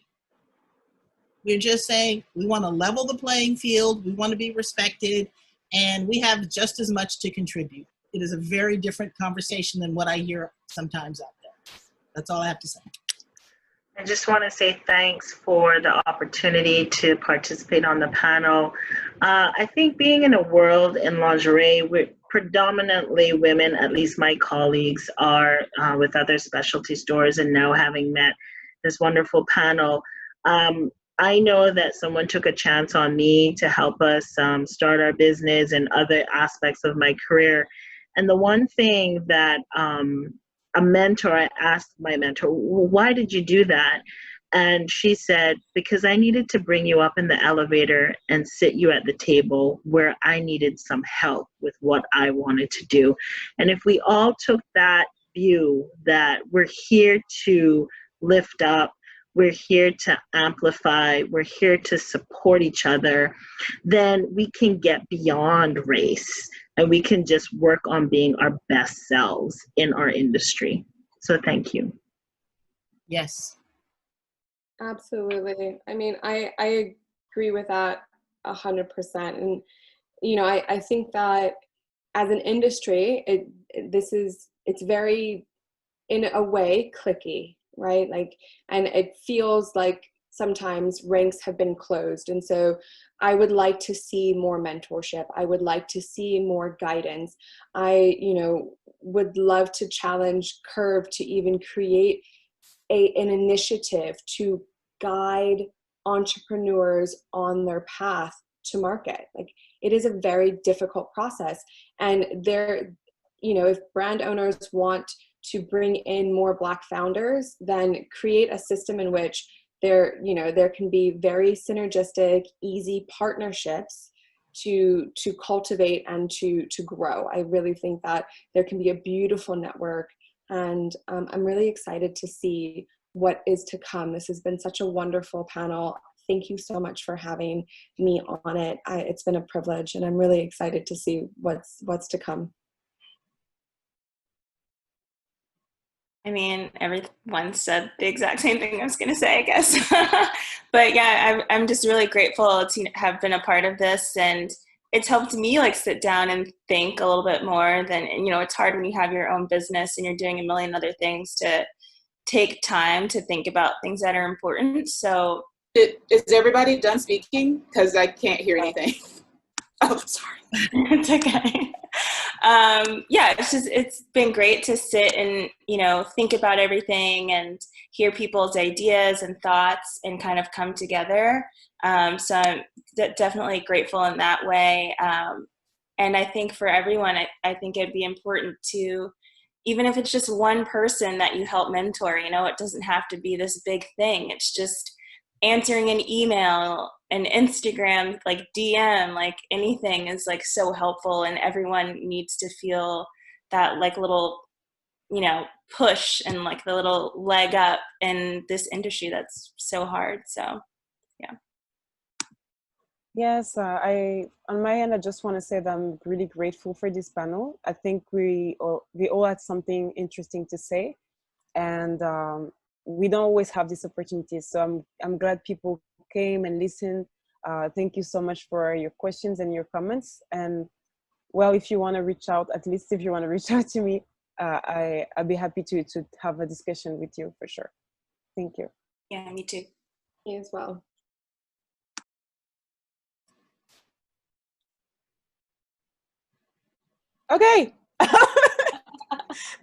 Speaker 3: We're just saying we want to level the playing field, we want to be respected, and we have just as much to contribute. It is a very different conversation than what I hear sometimes out there. That's all I have to say.
Speaker 5: I just want to say thanks for the opportunity to participate on the panel. I think being in a world in lingerie with predominantly women, at least my colleagues are with other specialty stores, and now having met this wonderful panel, I know that someone took a chance on me to help us start our business and other aspects of my career. And the one thing that I asked my mentor, well, why did you do that? And she said, because I needed to bring you up in the elevator and sit you at the table where I needed some help with what I wanted to do. And if we all took that view that we're here to lift up, we're here to amplify, we're here to support each other, then we can get beyond race and we can just work on being our best selves in our industry. So thank you.
Speaker 3: Yes.
Speaker 4: Absolutely. I mean, I agree with that 100%. And, I think that as an industry, it's very, in a way, cliquey, right? Like, and it feels like sometimes ranks have been closed. And so I would like to see more mentorship. I would like to see more guidance. I, would love to challenge Curve to even create an initiative to guide entrepreneurs on their path to market. Like, it is a very difficult process. And if brand owners want to bring in more Black founders, then create a system in which there can be very synergistic, easy partnerships to cultivate and to grow. I really think that there can be a beautiful network, and I'm really excited to see what is to come. This has been such a wonderful panel. Thank you so much for having me on it. It's been a privilege, and I'm really excited to see what's to come.
Speaker 7: I mean, everyone said the exact same thing I was going to say, I guess. But yeah, I'm just really grateful to have been a part of this, and it's helped me like sit down and think a little bit more than, you know, it's hard when you have your own business and you're doing a million other things to take time to think about things that are important. So
Speaker 2: Is everybody done speaking? Because I can't hear anything. Oh, sorry.
Speaker 7: it's okay. Yeah, it's been great to sit and, you know, think about everything and hear people's ideas and thoughts and kind of come together. So I'm definitely grateful in that way. And I think for everyone, I think it'd be important to, even if it's just one person that you help mentor, you know, it doesn't have to be this big thing. It's just answering an email, an Instagram, like DM, like anything is like so helpful, and everyone needs to feel that like little, you know, push and like the little leg up in this industry that's so hard. So, yeah.
Speaker 6: Yes, on my end, I just want to say that I'm really grateful for this panel. I think we all had something interesting to say, and we don't always have these opportunities. So I'm glad people came and listened. Thank you so much for your questions and your comments. And well, if you want to reach out, at least if you want to reach out to me, I'd be happy to have a discussion with you for sure. Thank you.
Speaker 7: Yeah, me too.
Speaker 4: You as well.
Speaker 2: Okay.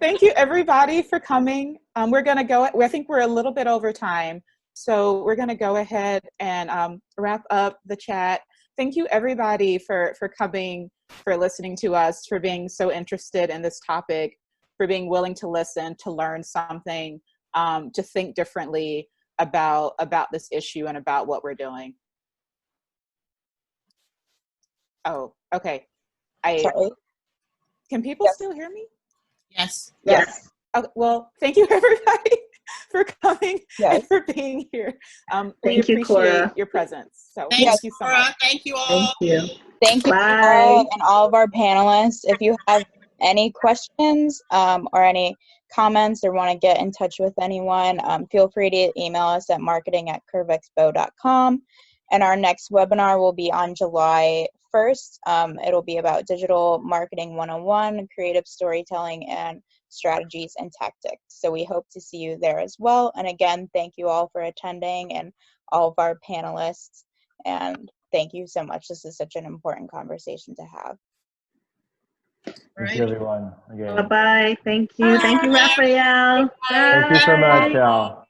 Speaker 2: Thank you everybody for coming. We're gonna go, I think we're a little bit over time. So we're gonna go ahead and wrap up the chat. Thank you everybody for coming, for listening to us, for being so interested in this topic, for being willing to listen, to learn something, to think differently about this issue and about what we're doing. Oh, okay.
Speaker 8: Sorry.
Speaker 2: Can people still hear me?
Speaker 3: Yes.
Speaker 5: Yes.
Speaker 2: Oh, well, thank you everybody for coming
Speaker 8: Yes.
Speaker 2: and for being here. We
Speaker 5: Thank you,
Speaker 2: appreciate
Speaker 5: Cora.
Speaker 2: your presence. So
Speaker 3: Thanks,
Speaker 2: thank you so
Speaker 3: Cora.
Speaker 2: much.
Speaker 3: Thank you all.
Speaker 5: Thank you.
Speaker 8: Thank you,
Speaker 5: Bye.
Speaker 8: Cora, and all of our panelists. If you have any questions or any comments or want to get in touch with anyone, feel free to email us at marketing@curvexpo.com. And our next webinar will be on July 1st. It'll be about digital marketing 101, creative storytelling, and strategies and tactics. So we hope to see you there as well. And again, thank you all for attending and all of our panelists. And thank you so much. This is such an important conversation to have.
Speaker 9: Thank you, everyone. Again.
Speaker 5: Bye-bye. Thank you. Thank you, Raphael.
Speaker 9: Thank you so much, Al.